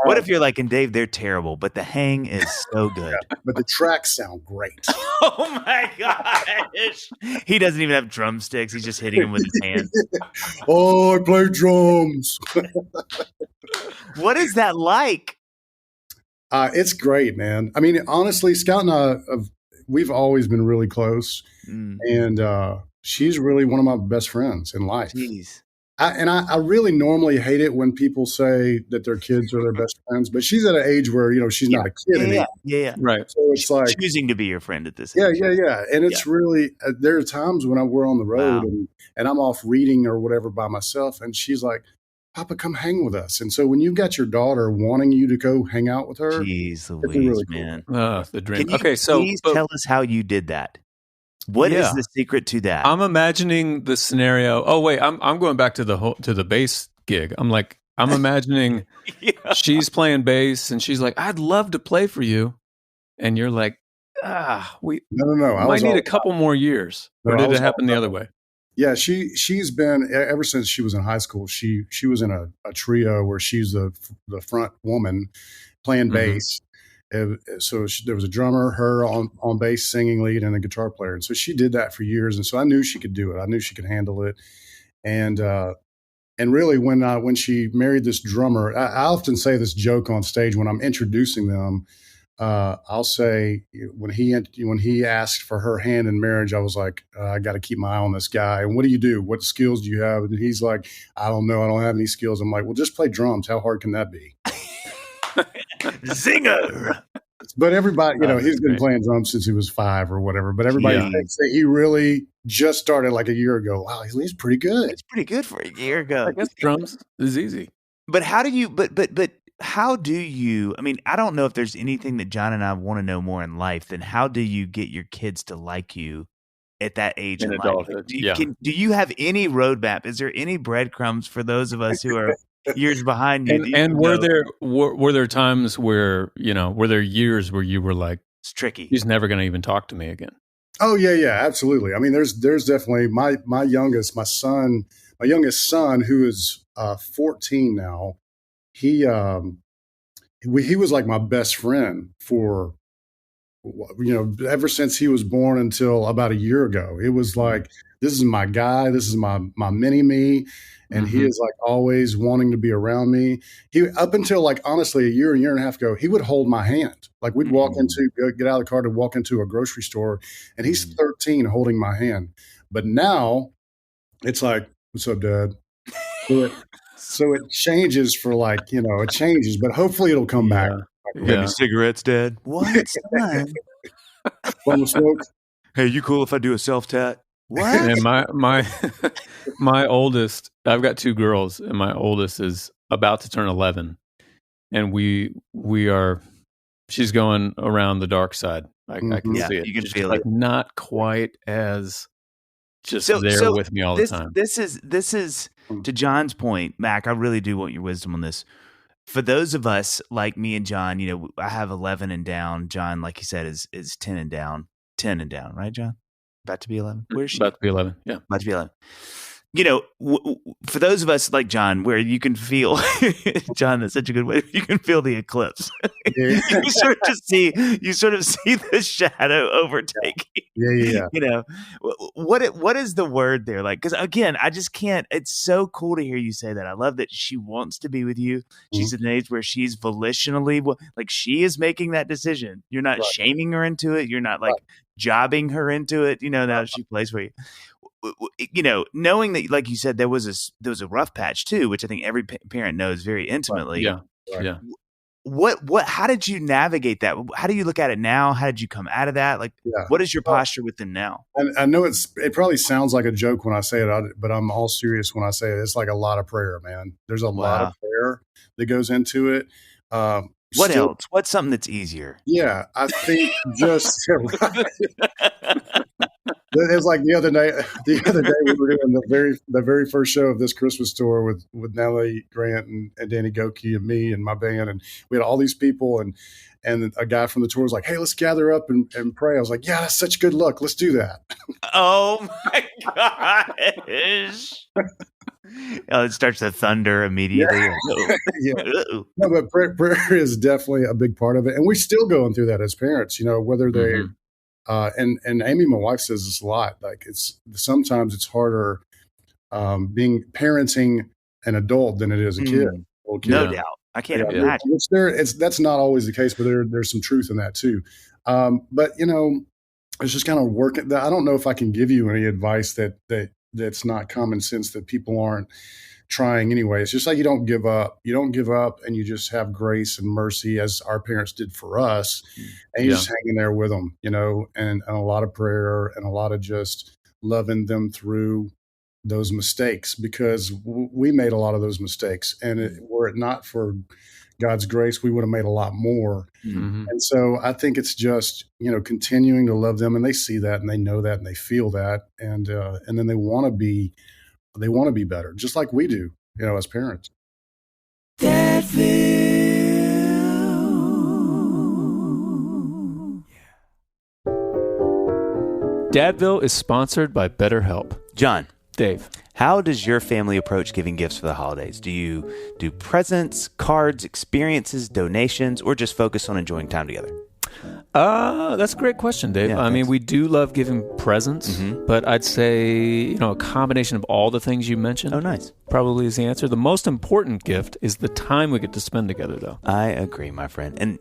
Speaker 1: What if you're like, and Dave, they're terrible, but the hang is so good.
Speaker 3: Yeah, but the tracks sound great.
Speaker 1: Oh my gosh. He doesn't even have drumsticks. He's just hitting them with his hands.
Speaker 3: Oh, I play drums.
Speaker 1: What is that like?
Speaker 3: It's great, man. I mean, honestly, Scout and I, we've always been really close. And she's really one of my best friends in life.
Speaker 1: Jeez.
Speaker 3: I really normally hate it when people say that their kids are their best friends, but she's at an age where, she's not a kid anymore.
Speaker 1: Yeah.
Speaker 2: Right.
Speaker 3: So it's like
Speaker 1: choosing to be your friend at this age.
Speaker 3: Yeah. And it's really, there are times when we're on the road and I'm off reading or whatever by myself. And she's like, Papa, come hang with us. And so when you've got your daughter wanting you to go hang out with her,
Speaker 1: jeez Louise, really man.
Speaker 2: Cool. The dream.
Speaker 1: Can you please tell us how you did that? What is the secret to that?
Speaker 2: I'm imagining the scenario. Oh wait, I'm going back to the bass gig. I'm imagining she's playing bass and she's like, I'd love to play for you, and you're like, we might need a couple more years. Or did it happen the other way?
Speaker 3: Yeah, she's been ever since she was in high school. She was in a trio where she's the front woman playing bass. So there was a drummer, her on bass, singing lead, and a guitar player. And so she did that for years. And so I knew she could do it. I knew she could handle it. And really, when she married this drummer, I often say this joke on stage when I'm introducing them. I'll say when he asked for her hand in marriage, I was like, I got to keep my eye on this guy. And what do you do? What skills do you have? And he's like, I don't know. I don't have any skills. I'm like, well, just play drums. How hard can that be?
Speaker 1: Zinger.
Speaker 3: But everybody, he's been playing drums since he was 5 or whatever. But everybody thinks that he really just started like a year ago. Wow, he's pretty good.
Speaker 1: It's pretty good for a year ago.
Speaker 2: I guess drums is easy.
Speaker 1: But how do you? But how do you? I mean, I don't know if there's anything that John and I want to know more in life than how do you get your kids to like you at that age in
Speaker 2: adulthood?
Speaker 1: Do you have any roadmap? Is there any breadcrumbs for those of us who are years behind you?
Speaker 2: And were there times where were there years where you were like,
Speaker 1: it's tricky,
Speaker 2: he's never going to even talk to me again?
Speaker 3: Oh yeah, absolutely. I mean, there's definitely my youngest son, who is 14 now. He was like my best friend for ever since he was born until about a year ago. It was like, this is my guy, this is my mini me. And he is like always wanting to be around me. He, up until like, honestly, a year and a half ago, he would hold my hand. Like we'd walk get out of the car to walk into a grocery store, and he's 13 holding my hand. But now it's like, what's up, Dad? So it changes for it changes, but hopefully it'll come back.
Speaker 1: Got any cigarettes, Dad? What, son?
Speaker 3: Want to smoke?
Speaker 1: Hey, you cool if I do a self-tat? What?
Speaker 2: And my oldest, I've got 2 girls, and my oldest is about to turn 11, and we are. She's going around the dark side. I can see it.
Speaker 1: You can
Speaker 2: She's
Speaker 1: feel
Speaker 2: it. Not quite as just there with me all the time.
Speaker 1: This is to John's point, Mac. I really do want your wisdom on this. For those of us like me and John, I have 11 and down. John, like he said, is 10 and down. 10 and down, right, John? About to be 11. Where's she?
Speaker 2: About to be 11. Yeah,
Speaker 1: about to be 11. For those of us like John, where you can feel, John, that's such a good way. You can feel the eclipse.
Speaker 3: Yeah.
Speaker 1: You sort of see the shadow overtaking.
Speaker 3: Yeah.
Speaker 1: What is the word there? Like, because again, I just can't. It's so cool to hear you say that. I love that she wants to be with you. She's at an age where she's volitionally, like she is making that decision. You're not shaming her into it. You're not like jobbing her into it. Now she plays for you. Knowing that, like you said, there was a rough patch too, which I think every parent knows very intimately.
Speaker 2: Yeah.
Speaker 1: How did you navigate that? How do you look at it now? How did you come out of that? Like, what is your posture with them now?
Speaker 3: I know it probably sounds like a joke when I say it, but I'm all serious when I say it. It's like a lot of prayer, man. There's a lot of prayer that goes into it.
Speaker 1: What else? What's something that's easier?
Speaker 3: Yeah, I think just it was like the other day we were doing the very first show of this Christmas tour with Natalie Grant and Danny Goki and me and my band, and we had all these people, and a guy from the tour was like, "Hey, let's gather up and pray." I was like, "Yeah, that's such good luck. Let's do that."
Speaker 1: Oh my gosh. It starts to thunder immediately.
Speaker 3: Yeah. No, but prayer is definitely a big part of it, and we're still going through that as parents. Whether they and Amy, my wife, says this a lot. Like sometimes it's harder parenting an adult than it is a kid.
Speaker 1: No doubt, I can't imagine.
Speaker 3: That's not always the case, but there's some truth in that too. But it's just kind of working. I don't know if I can give you any advice that's not common sense that people aren't trying anyway. It's just like you don't give up. You don't give up, and you just have grace and mercy as our parents did for us. And you're just hanging there with them, and a lot of prayer and a lot of just loving them through those mistakes, because we made a lot of those mistakes. And were it not for God's grace, we would have made a lot more. Mm-hmm. And so I think it's just, continuing to love them, and they see that and they know that and they feel that. And then they want to be better, just like we do, as parents.
Speaker 2: Dadville is sponsored by BetterHelp.
Speaker 1: John.
Speaker 2: Dave.
Speaker 1: How does your family approach giving gifts for the holidays? Do you do presents, cards, experiences, donations, or just focus on enjoying time together?
Speaker 2: That's a great question, Dave. Yeah, I mean, we do love giving presents, but I'd say, a combination of all the things you mentioned.
Speaker 1: Oh, nice.
Speaker 2: Probably is the answer. The most important gift is the time we get to spend together, though.
Speaker 1: I agree, my friend. And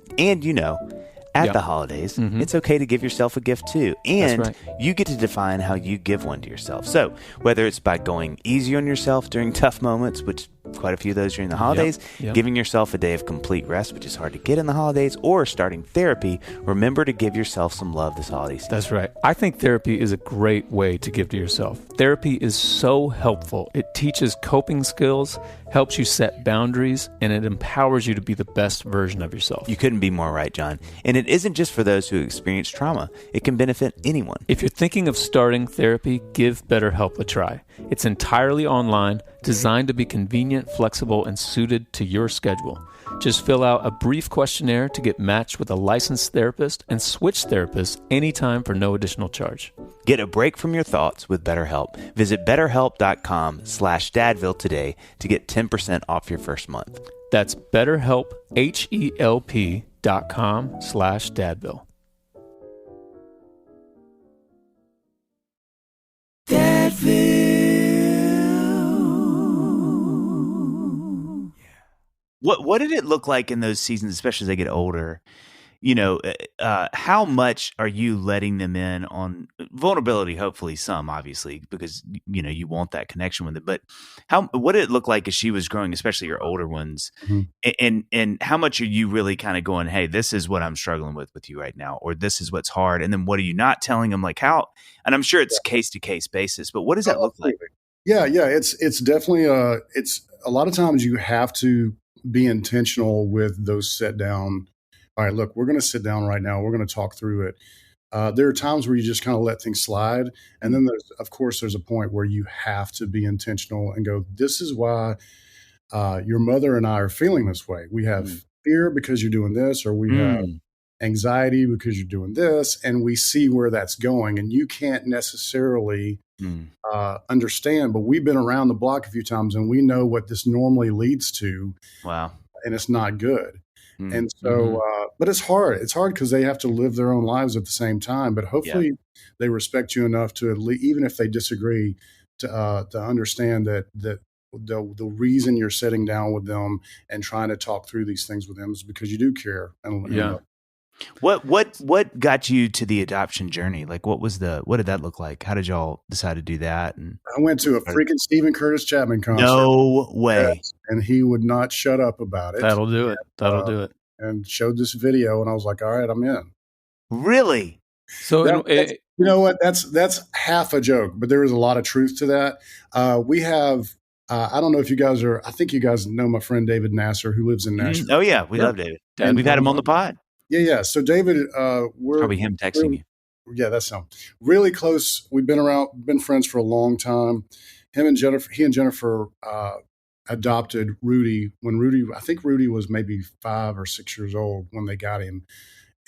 Speaker 1: at the holidays, it's okay to give yourself a gift too. And you get to define how you give one to yourself. So whether it's by going easy on yourself during tough moments, which quite a few of those during the holidays, giving yourself a day of complete rest, which is hard to get in the holidays, or starting therapy, remember to give yourself some love this holiday season.
Speaker 2: That's right. I think therapy is a great way to give to yourself. Therapy is so helpful. It teaches coping skills, helps you set boundaries, and it empowers you to be the best version of yourself.
Speaker 1: You couldn't be more right, John. And it isn't just for those who experience trauma. It can benefit anyone.
Speaker 2: If you're thinking of starting therapy, give BetterHelp a try. It's entirely online, designed to be convenient, flexible, and suited to your schedule. Just fill out a brief questionnaire to get matched with a licensed therapist and switch therapists anytime for no additional charge.
Speaker 1: Get a break from your thoughts with BetterHelp. Visit BetterHelp.com/Dadville today to get 10% off your first month.
Speaker 2: That's BetterHelp, HELP.com/Dadville.
Speaker 1: What did it look like in those seasons, especially as they get older? how much are you letting them in on vulnerability? Hopefully some, obviously, because, you want that connection with it. But what did it look like as she was growing, especially your older ones? Mm-hmm. And how much are you really kind of going, hey, this is what I'm struggling with you right now, or this is what's hard? And then what are you not telling them? Like how, and I'm sure it's case to case basis, but what does that look like?
Speaker 3: Yeah. It's definitely it's a lot of times you have to be intentional with those sit down. All right, look, we're going to sit down right now. We're going to talk through it. There are times where you just kind of let things slide. And then there's a point where you have to be intentional and go, this is why your mother and I are feeling this way. We have fear because you're doing this, or we have anxiety because you're doing this, and we see where that's going. And you can't necessarily understand, but we've been around the block a few times and we know what this normally leads to.
Speaker 1: Wow.
Speaker 3: And it's not good. And so, but it's hard. It's hard because they have to live their own lives at the same time. But hopefully they respect you enough to, even if they disagree, to understand that the reason you're sitting down with them and trying to talk through these things with them is because you do care. And
Speaker 1: What got you to the adoption journey? Like, what did that look like? How did y'all decide to do that? And
Speaker 3: I went to a freaking Stephen Curtis Chapman concert.
Speaker 1: No way.
Speaker 3: And he would not shut up about it.
Speaker 2: That'll do it. That'll do it.
Speaker 3: And showed this video, and I was like, all right, I'm in.
Speaker 1: Really?
Speaker 2: So
Speaker 3: you know what? That's half a joke, but there is a lot of truth to that. We have. I don't know if you guys I think you guys know my friend David Nasser, who lives in Nashville.
Speaker 1: Oh yeah, we love David. And we've had him on the pod.
Speaker 3: Yeah. So David, we're
Speaker 1: probably him texting you.
Speaker 3: Yeah, that's him. Really close. We've been friends for a long time. He and Jennifer adopted Rudy when I think Rudy was maybe 5 or 6 years old when they got him.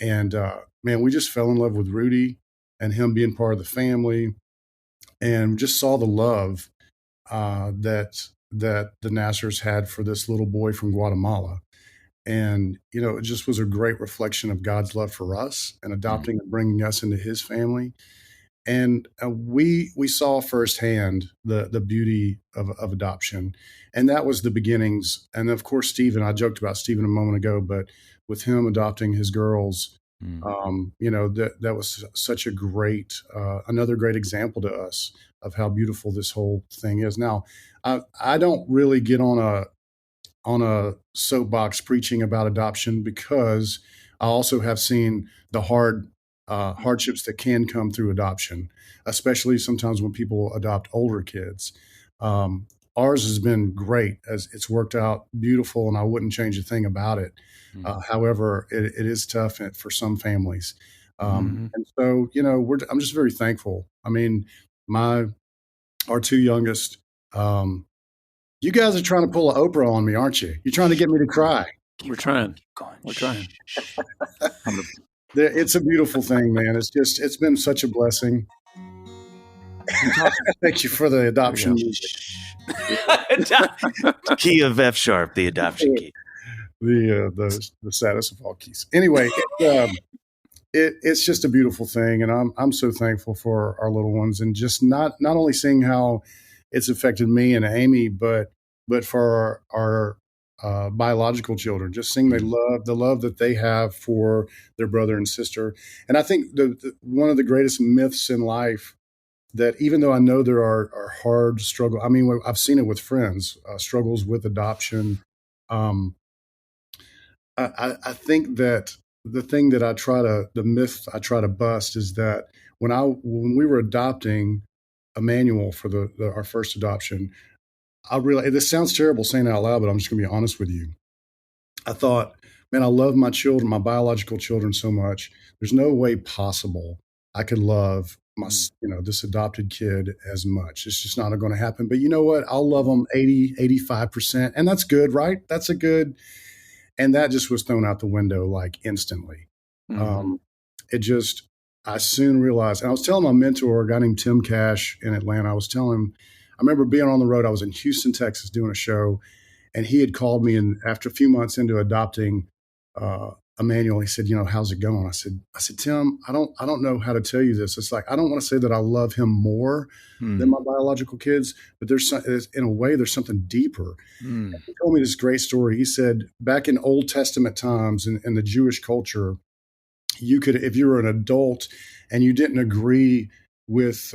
Speaker 3: And man, we just fell in love with Rudy and him being part of the family, and just saw the love that the Nassers had for this little boy from Guatemala. And, it just was a great reflection of God's love for us and adopting and bringing us into his family. And we saw firsthand the beauty of adoption. And that was the beginnings. And of course, Stephen, I joked about Stephen a moment ago, but with him adopting his girls, that was such a great, another great example to us of how beautiful this whole thing is. Now, I don't really get on a soapbox preaching about adoption, because I also have seen the hardships that can come through adoption, especially sometimes when people adopt older kids. Ours has been great, as it's worked out beautiful, and I wouldn't change a thing about it. However, it is tough for some families. And so, I'm just very thankful. I mean, our 2 youngest, you guys are trying to pull an Oprah on me, aren't you? You're trying to get me to cry.
Speaker 2: We're trying. We're trying.
Speaker 3: It's a beautiful thing, man. It's been such a blessing. Thank you for the adoption music.
Speaker 1: Key of F sharp, the adoption key.
Speaker 3: The saddest of all keys. Anyway, it's just a beautiful thing, and I'm so thankful for our little ones, and just not only seeing how it's affected me and Amy, but for our biological children, just seeing the love that they have for their brother and sister. And I think one of the greatest myths in life, that even though I know there are hard struggles, I mean, I've seen it with friends, struggles with adoption. I think that the thing that the myth I try to bust is that when we were adopting Emmanuel for our first adoption, I realized, this sounds terrible saying it out loud, but I'm just going to be honest with you. I thought, man, I love my children, my biological children, so much. There's no way possible I could love this adopted kid as much. It's just not going to happen. But you know what? I'll love them 85%. And that's good, right? And that just was thrown out the window like instantly. I soon realized, and I was telling my mentor, a guy named Tim Cash in Atlanta, I remember being on the road. I was in Houston, Texas, doing a show, and he had called me, and after a few months into adopting Emmanuel, he said, how's it going? I said, Tim, I don't know how to tell you this. It's like, I don't want to say that I love him more than my biological kids, but in a way, there's something deeper. He told me this great story. He said, back in Old Testament times in the Jewish culture, you could, if you were an adult and you didn't agree with,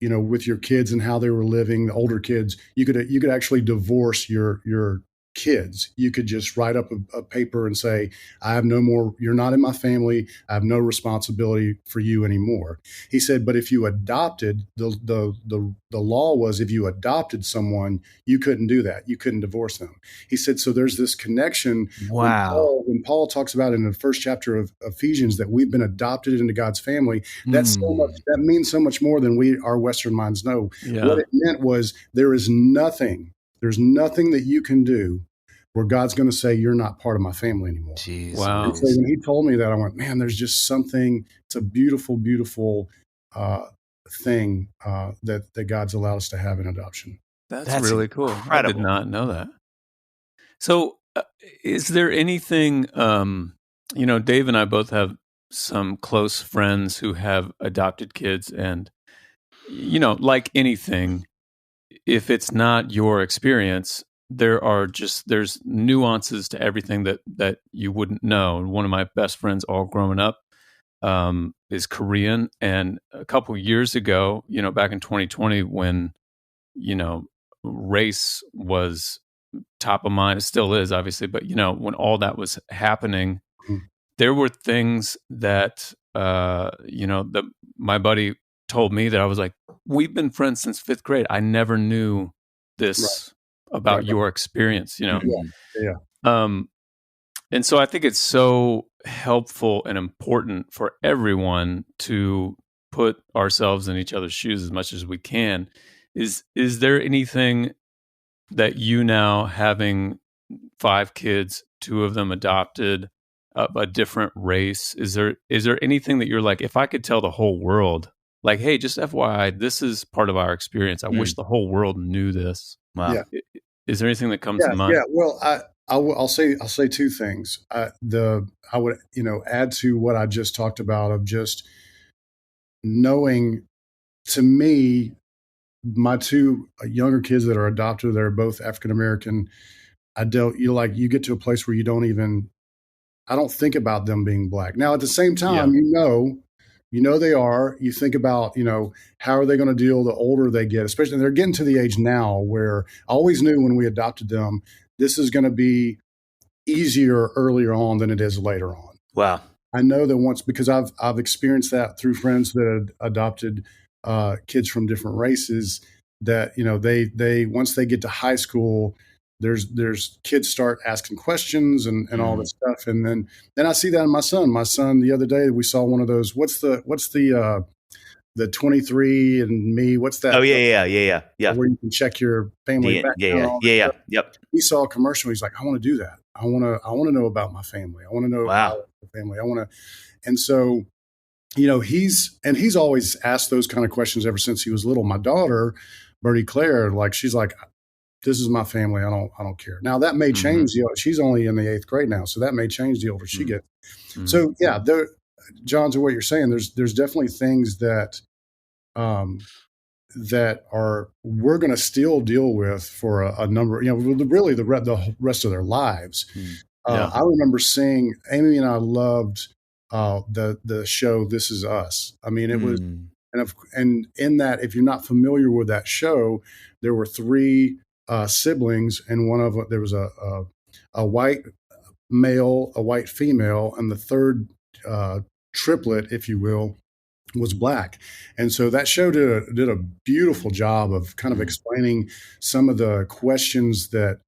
Speaker 3: with your kids and how they were living, the older kids, you could actually divorce your kids. You could just write up a paper and say, I have no more, you're not in my family. I have no responsibility for you anymore. He said, but if you adopted, the law was if you adopted someone, you couldn't do that. You couldn't divorce them. He said, so there's this connection.
Speaker 1: Wow.
Speaker 3: When Paul talks about in the first chapter of Ephesians that we've been adopted into God's family, that's so much, that means so much more than our Western minds know. Yeah. What it meant was there's nothing that you can do where God's going to say, you're not part of my family anymore.
Speaker 1: Jeez.
Speaker 2: Wow.
Speaker 3: And so when he told me that, I went, man, there's just something, it's a beautiful, beautiful thing that God's allowed us to have in adoption.
Speaker 2: That's really cool.
Speaker 1: Incredible.
Speaker 2: I did not know that. So is there anything, Dave and I both have some close friends who have adopted kids, and, like anything, if it's not your experience, there's nuances to everything that you wouldn't know. And one of my best friends all growing up is Korean. And a couple of years ago, back in 2020, when, race was top of mind, it still is obviously, but when all that was happening, there were things that, my buddy told me that I was like, we've been friends since 5th grade. I never knew this about your experience,
Speaker 3: Yeah.
Speaker 2: And so I think it's so helpful and important for everyone to put ourselves in each other's shoes as much as we can. Is there anything that you now, having 5 kids, 2 of them adopted, a different race, is there anything that you're like, if I could tell the whole world, like, hey, just FYI, this is part of our experience. I wish the whole world knew this.
Speaker 1: Wow.
Speaker 3: Yeah.
Speaker 2: Is there anything that comes to mind?
Speaker 3: Yeah. Well, I'll say 2 things. I would, add to what I just talked about of just knowing, to me, my 2 younger kids that are adopted, they're both African American. You get to a place where I don't think about them being black. Now, at the same time, they are. You think about, how are they going to deal the older they get, especially they're getting to the age now where I always knew when we adopted them, this is going to be easier earlier on than it is later on.
Speaker 1: Wow.
Speaker 3: I know that because I've experienced that through friends that had adopted kids from different races, that, they once they get to high school, there's kids start asking questions and all this stuff. And then I see that in my son. My son, the other day, we saw one of those, what's the 23 and me, what's that?
Speaker 1: Oh, yeah.
Speaker 3: Where you can check your family background.
Speaker 1: Yeah. Yep.
Speaker 3: He saw a commercial. He's like, I want to do that. I want to know about my family. I want to know about the family. And so, he's always asked those kind of questions ever since he was little. My daughter, Bertie Claire, she's like, this is my family. I don't care. Now that may change. She's only in the 8th grade now, so that may change the older she gets. So yeah, John, to what you're saying, there's definitely things that we're going to still deal with for a number. Really the rest of their lives. I remember seeing, Amy and I loved the show This Is Us. I mean, it was, and in that, if you're not familiar with that show, there were 3 siblings, and one of them, there was a white male, a white female, and the third triplet, if you will, was black. And so that show did a beautiful job of kind of explaining some of the questions that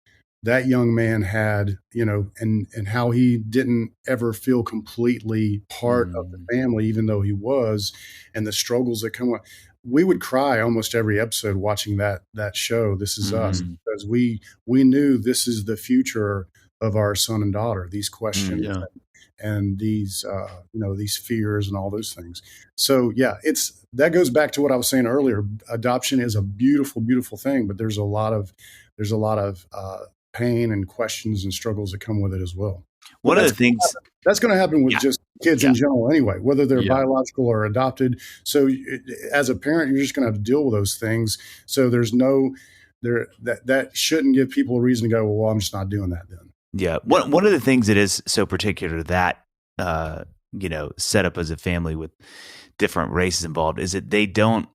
Speaker 3: young man had, and how he didn't ever feel completely part of the family, even though he was, and the struggles that come up. We would cry almost every episode watching that show, This Is Us, because we knew this is the future of our son and daughter, these questions and these, these fears and all those things. So yeah, that goes back to what I was saying earlier. Adoption is a beautiful, beautiful thing, but there's a lot of pain and questions and struggles that come with it as well.
Speaker 1: One of the things
Speaker 3: that's going to happen with just kids in general anyway, whether they're biological or adopted. So as a parent, you're just going to have to deal with those things. So there's that shouldn't give people a reason to go, well, I'm just not doing that then.
Speaker 1: Yeah. One of the things that is so particular to that set up as a family with different races involved is that they don't,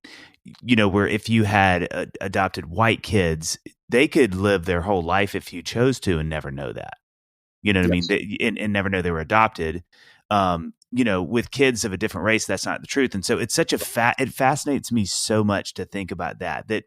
Speaker 1: where if you had adopted white kids, they could live their whole life if you chose to and never know that. You know what I mean? And never know they were adopted. With kids of a different race, that's not the truth. And so it's such it fascinates me so much to think about that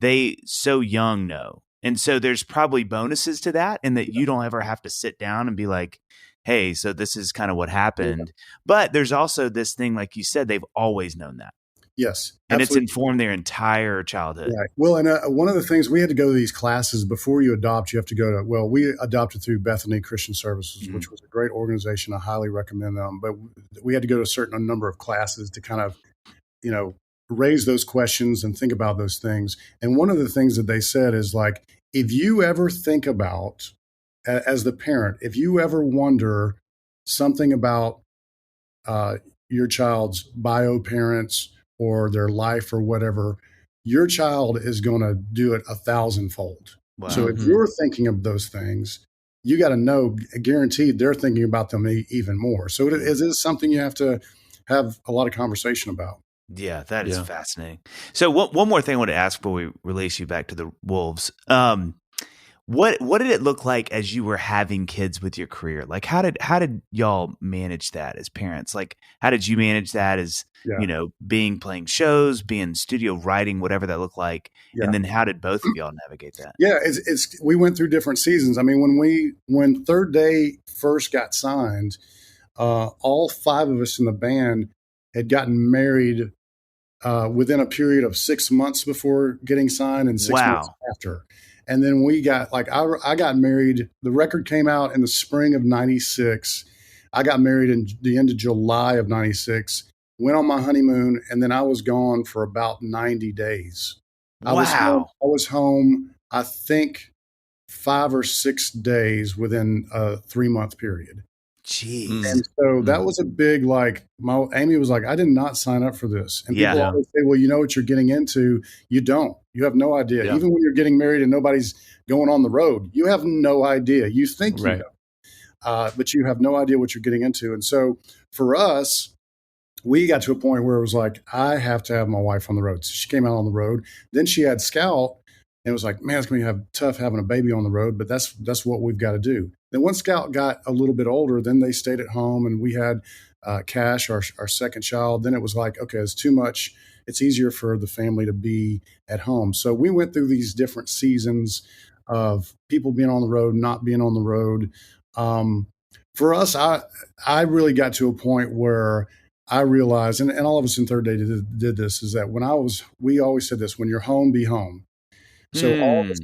Speaker 1: they so young know. And so there's probably bonuses to that, and that you don't ever have to sit down and be like, hey, so this is kind of what happened. Yeah. But there's also this thing, like you said, they've always known that.
Speaker 3: Yes.
Speaker 1: And absolutely. It's informed their entire childhood.
Speaker 3: Right. Well, and one of the things, we had to go to these classes before you adopt. You have to go to, we adopted through Bethany Christian Services, mm-hmm. which was a great organization. I highly recommend them. But we had to go to a certain number of classes to kind of, raise those questions and think about those things. And one of the things that they said is like, if you ever think about, as the parent, if you ever wonder something about your child's bio parents or their life or whatever, your child is going to do it 1,000-fold. Wow. So if you're thinking of those things, you got to know, guaranteed, they're thinking about them even more. So it is something you have to have a lot of conversation about.
Speaker 1: Yeah, that is fascinating. So one more thing I want to ask before we release you back to the wolves. What did it look like as you were having kids with your career? Like, how did y'all manage that as parents? Like, how did you manage that as, playing shows, being studio writing, whatever that looked like? Yeah. And then how did both of y'all navigate that?
Speaker 3: Yeah, we went through different seasons. I mean, when Third Day first got signed, all 5 of us in the band had gotten married within a period of 6 months before getting signed and 6 months after. And then we got, I got married. The record came out in the spring of 96. I got married in the end of July of 96, went on my honeymoon, and then I was gone for about 90 days. I was home, I think, 5 or 6 days within a 3-month period.
Speaker 1: Jeez.
Speaker 3: And so that was a big, Amy was like, I did not sign up for this. And people always say, well, you know what you're getting into. You don't. You have no idea. Yeah. Even when you're getting married and nobody's going on the road, you have no idea. You think you know, but you have no idea what you're getting into. And so for us, we got to a point where it was like, I have to have my wife on the road. So she came out on the road. Then she had Scout. And it was like, man, it's going to be tough having a baby on the road, but that's what we've got to do. Then once Scout got a little bit older, then they stayed at home, and we had Cash, our second child. Then it was like, okay, it's too much. It's easier for the family to be at home. So we went through these different seasons of people being on the road, not being on the road. For us, I really got to a point where I realized, and all of us in Third Day did this, is that we always said this: when you're home, be home. So all of us,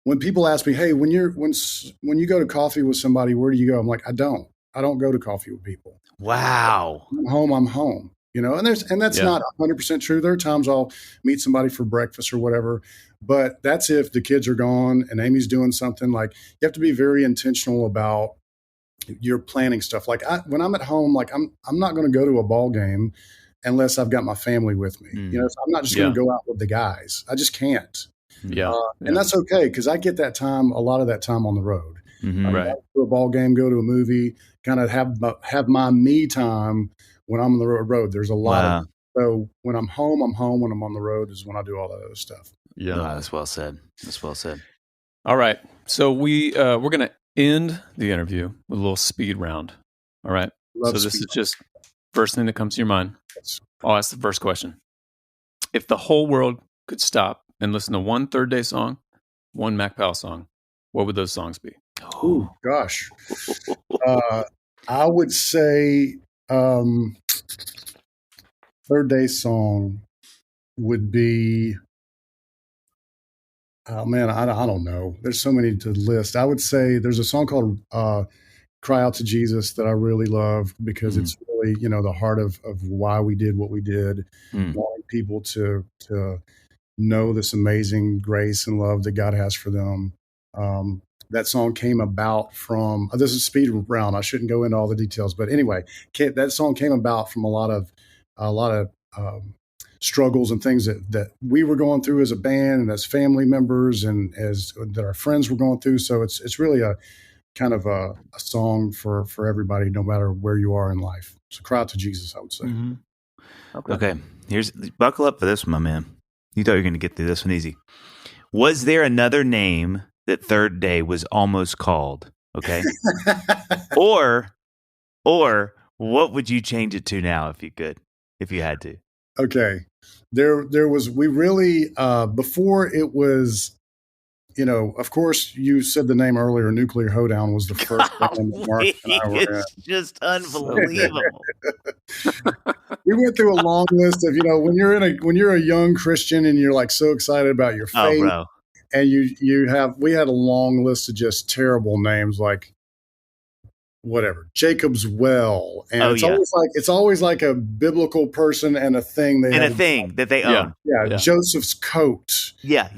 Speaker 3: when people ask me, hey, when you go to coffee with somebody, where do you go? I'm like, I don't go to coffee with people.
Speaker 1: Wow.
Speaker 3: I'm home, and that's not 100% true. There are times I'll meet somebody for breakfast or whatever, but that's if the kids are gone and Amy's doing something. Like, you have to be very intentional about your planning stuff. Like, when I'm at home, like I'm not going to go to a ball game unless I've got my family with me. So I'm not just going to go out with the guys. I just can't. And that's okay, because I get a lot of that time on the road.
Speaker 1: Mm-hmm.
Speaker 3: Go to a ball game, go to a movie, kind of have my me time when I'm on the road. There's a lot of, so when I'm home, I'm home. When I'm on the road is when I do all that other stuff.
Speaker 1: Yeah, that's well said.
Speaker 2: All right, so we're going to end the interview with a little speed round. All right, so this is just first thing that comes to your mind. I'll ask the first question. If the whole world could stop and listen to one Third Day song, one Mac Powell song, what would those songs be?
Speaker 3: Oh, gosh. I would say Third Day song would be, oh man, I don't know. There's so many to list. I would say there's a song called Cry Out to Jesus that I really love, because it's really, the heart of why we did what we did, wanting people to know this amazing grace and love that God has for them. That song came about from, this is speed round. I shouldn't go into all the details, but anyway, that song came about from a lot of struggles and things that we were going through as a band and as family members, and that our friends were going through. So it's really kind of a song for everybody, no matter where you are in life. So cry out to Jesus, I would say.
Speaker 2: Mm-hmm.
Speaker 1: Okay. Buckle up for this one, my man. You thought you were going to get through this one easy. Was there another name that Third Day was almost called? Okay. or what would you change it to now if you had to?
Speaker 3: Okay. There was, we really, before it was, of course, you said the name earlier. Nuclear Hoedown was the first band that Mark and I were in.
Speaker 1: It's just unbelievable.
Speaker 3: We went through a long list of, when you're a young Christian and you're like so excited about your faith,
Speaker 1: bro.
Speaker 3: And we had a long list of just terrible names like whatever, Jacob's Well, and it's always like a biblical person and a thing
Speaker 1: that they own.
Speaker 3: Yeah. Joseph's coat.
Speaker 1: Yeah.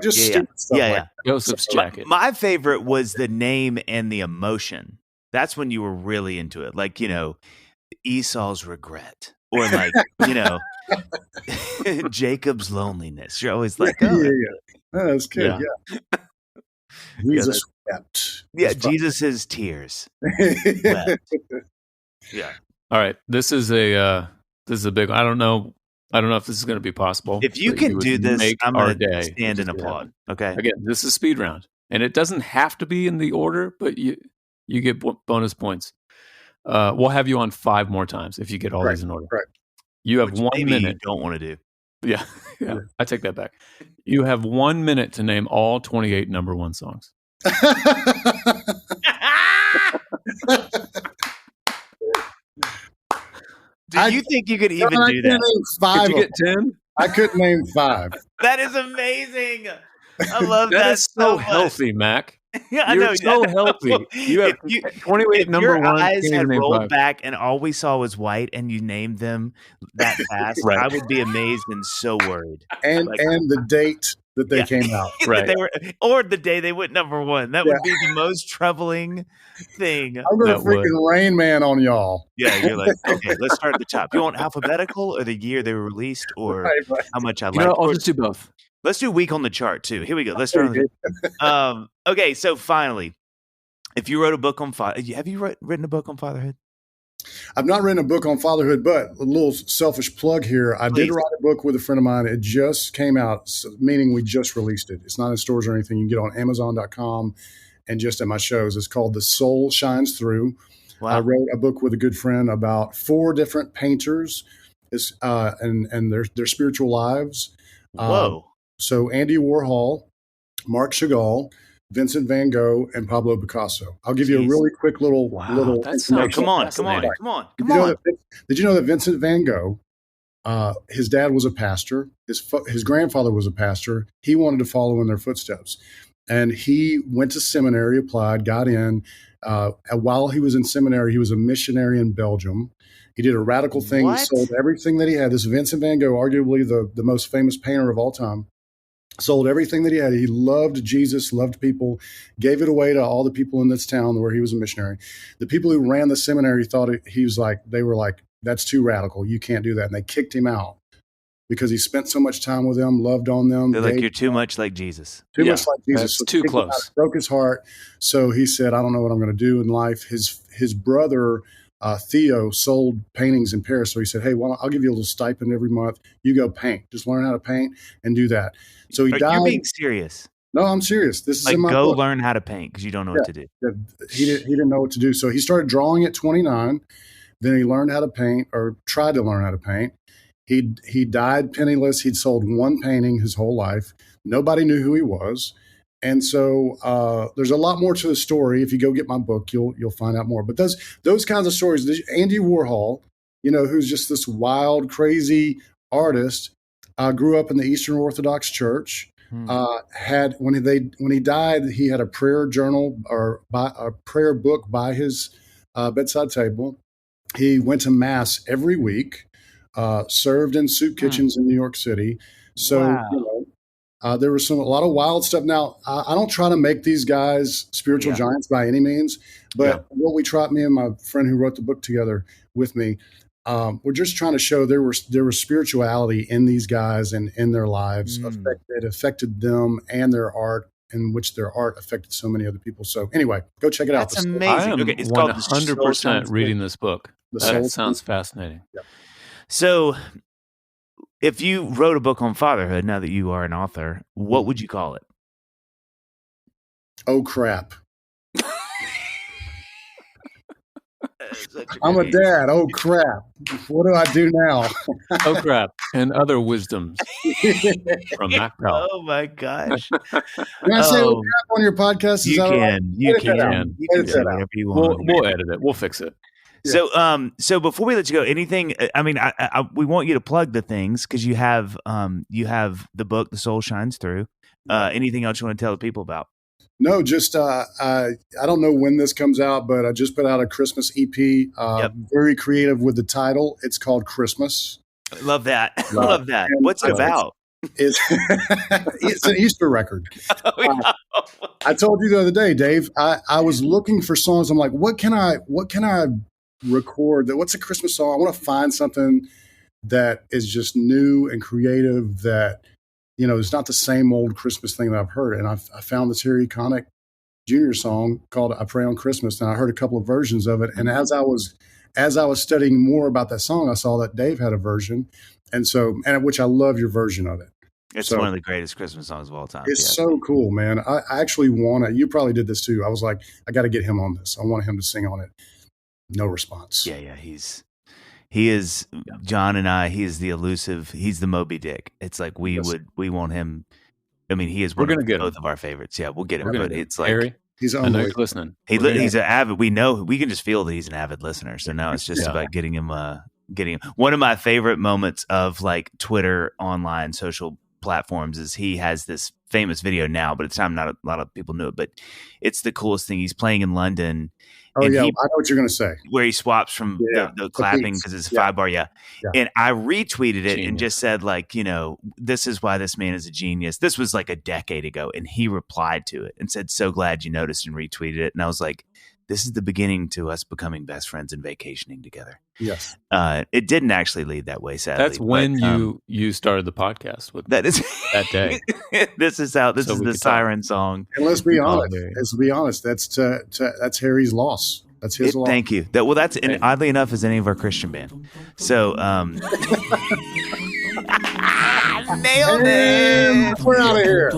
Speaker 3: Stupid stuff like that.
Speaker 2: Joseph's jacket.
Speaker 1: My favorite was the name and the emotion. That's when you were really into it, like Esau's regret, or like Jacob's loneliness. You're always like,
Speaker 3: that's good. Yeah. Jesus wept.
Speaker 1: Yeah, Jesus' tears wept. Yeah.
Speaker 2: All right. This is a big one. I don't know if this is going to be possible.
Speaker 1: If you can do this, I'm going to stand and applaud. Okay.
Speaker 2: Again, this is speed round, and it doesn't have to be in the order, but you get bonus points. We'll have you on 5 more times if you get all these in order.
Speaker 3: Right.
Speaker 2: You have 1 minute.
Speaker 1: You don't want to do.
Speaker 2: Yeah. I take that back. You have 1 minute to name all 28 number 1 songs.
Speaker 1: Do you think you could even do that?
Speaker 2: Could you get 10?
Speaker 3: I couldn't name 5.
Speaker 1: That is amazing. I love that.
Speaker 2: That is so healthy, Mac.
Speaker 1: Yeah,
Speaker 2: You're so healthy. You have 28 number 1.
Speaker 1: Your eyes had rolled back and all we saw was white, and you named them that fast, right. I would be amazed and so worried.
Speaker 3: And the date that they came out,
Speaker 1: right? Or the day they went number 1. That would be the most troubling thing.
Speaker 3: I'm going to freaking Rain Man on y'all.
Speaker 1: Yeah, you're like, okay, let's start at the top. You want alphabetical or the year they were released, or how much I like?
Speaker 2: I'll just do both.
Speaker 1: Let's do week on the chart too. Here we go. Let's start. Okay, so finally, if you wrote a book on have you written a book on fatherhood?
Speaker 3: I've not written a book on fatherhood, but a little selfish plug here. I did write a book with a friend of mine. It just came out, meaning we just released it. It's not in stores or anything. You can get it on Amazon.com and just at my shows. It's called The Soul Shines Through. Wow. I wrote a book with a good friend about 4 different painters and their spiritual lives.
Speaker 1: Whoa.
Speaker 3: So Andy Warhol, Mark Chagall, Vincent van Gogh, and Pablo Picasso. I'll give you a really quick little information.
Speaker 1: Come on.
Speaker 3: Did you know that Vincent van Gogh, his dad was a pastor, his grandfather was a pastor. He wanted to follow in their footsteps. And he went to seminary, applied, got in. While he was in seminary, he was a missionary in Belgium. He did a radical thing.
Speaker 1: What?
Speaker 3: He sold everything that he had. This Vincent van Gogh, arguably the most famous painter of all time. Sold everything that he had. He loved Jesus, loved people, gave it away to all the people in this town where he was a missionary. The people who ran the seminary thought they were like, that's too radical. You can't do that. And they kicked him out because he spent so much time with them, loved on them.
Speaker 1: They're like, you're too much like Jesus.
Speaker 3: Too much like Jesus.
Speaker 2: That's too close.
Speaker 3: Broke his heart. So he said, I don't know what I'm going to do in life. His brother, Theo, sold paintings in Paris. So he said, hey, I'll give you a little stipend every month. You go paint. Just learn how to paint and do that. So he died.
Speaker 1: You're being serious.
Speaker 3: No, I'm serious. This is
Speaker 1: like,
Speaker 3: in my
Speaker 1: go
Speaker 3: book.
Speaker 1: learn how to paint because you don't know what to do.
Speaker 3: He didn't know what to do. So he started drawing at 29. Then he learned how to paint, or tried to learn how to paint. He died penniless. He'd sold 1 painting his whole life. Nobody knew who he was. And so there's a lot more to the story. If you go get my book, you'll find out more. But those kinds of stories, Andy Warhol, who's just this wild, crazy artist, grew up in the Eastern Orthodox Church. When he died, he had a prayer journal or a prayer book by his bedside table. He went to mass every week. Served in soup kitchens in New York City. So there was a lot of wild stuff. Now, I don't try to make these guys spiritual giants by any means, but what we tried, me and my friend who wrote the book together with me, we're just trying to show there was spirituality in these guys and in their lives. It affected them and their art in which their art affected so many other people. So anyway, go check it out.
Speaker 1: That's amazing.
Speaker 2: I am it's 100% reading this book. That sounds fascinating.
Speaker 3: Yep.
Speaker 1: So if you wrote a book on fatherhood, now that you are an author, what would you call it?
Speaker 3: Oh, crap. I'm a dad. Oh, crap. What do I do now?
Speaker 2: Oh, crap. And other wisdoms from Mac Powell.
Speaker 1: Oh, my gosh.
Speaker 3: Can I say oh crap on your podcast?
Speaker 1: You can. You can say whatever you want.
Speaker 2: We'll edit it. We'll fix it.
Speaker 1: Yeah. So before we let you go, anything? I mean, we want you to plug the things because you have the book, The Soul Shines Through. Anything else you want to tell the people about?
Speaker 3: No, just I don't know when this comes out, but I just put out a Christmas EP. Very creative with the title. It's called Christmas.
Speaker 1: I love that. I love that. And what's it about?
Speaker 3: It's an Easter record. I told you the other day, Dave. I was looking for songs. I'm like, what can I record? What's a Christmas song? I want to find something that is just new and creative. That it's not the same old Christmas thing that I've heard. And I found this Harry Connick Jr. song called "I Pray on Christmas," and I heard a couple of versions of it. And as I was studying more about that song, I saw that Dave had a version, and which I love your version of it.
Speaker 1: It's one of the greatest Christmas songs of all time.
Speaker 3: It's so cool, man. I actually want to. You probably did this too. I was like, I got to get him on this. I want him to sing on it. No response.
Speaker 1: Yeah. He is John and I. He is the elusive. He's the Moby Dick. It's like we want him. I mean, he is both of our favorites. Yeah, we'll get him. But it's like
Speaker 2: Harry, I know he's listening.
Speaker 1: He's an avid. We can just feel that he's an avid listener. So now it's just about getting him. One of my favorite moments of like Twitter, online, social platforms is he has this famous video now, but at the time not a lot of people knew it. But it's the coolest thing. He's playing in London.
Speaker 3: Oh, I know what you're going to say.
Speaker 1: Where he swaps from the clapping because it's a 5-bar, And I retweeted it and just said, like, this is why this man is a genius. This was like a decade ago. And he replied to it and said, so glad you noticed, and retweeted it. And I was like, this is the beginning to us becoming best friends and vacationing together.
Speaker 3: Yes.
Speaker 1: It didn't actually lead that way, sadly.
Speaker 2: That's when you started the podcast with that day.
Speaker 1: This is the siren song.
Speaker 3: And let's be honest. That's Harry's loss. That's his loss.
Speaker 1: Thank you. And oddly enough, is any of our Christian band. So nailed it.
Speaker 3: We're out of here.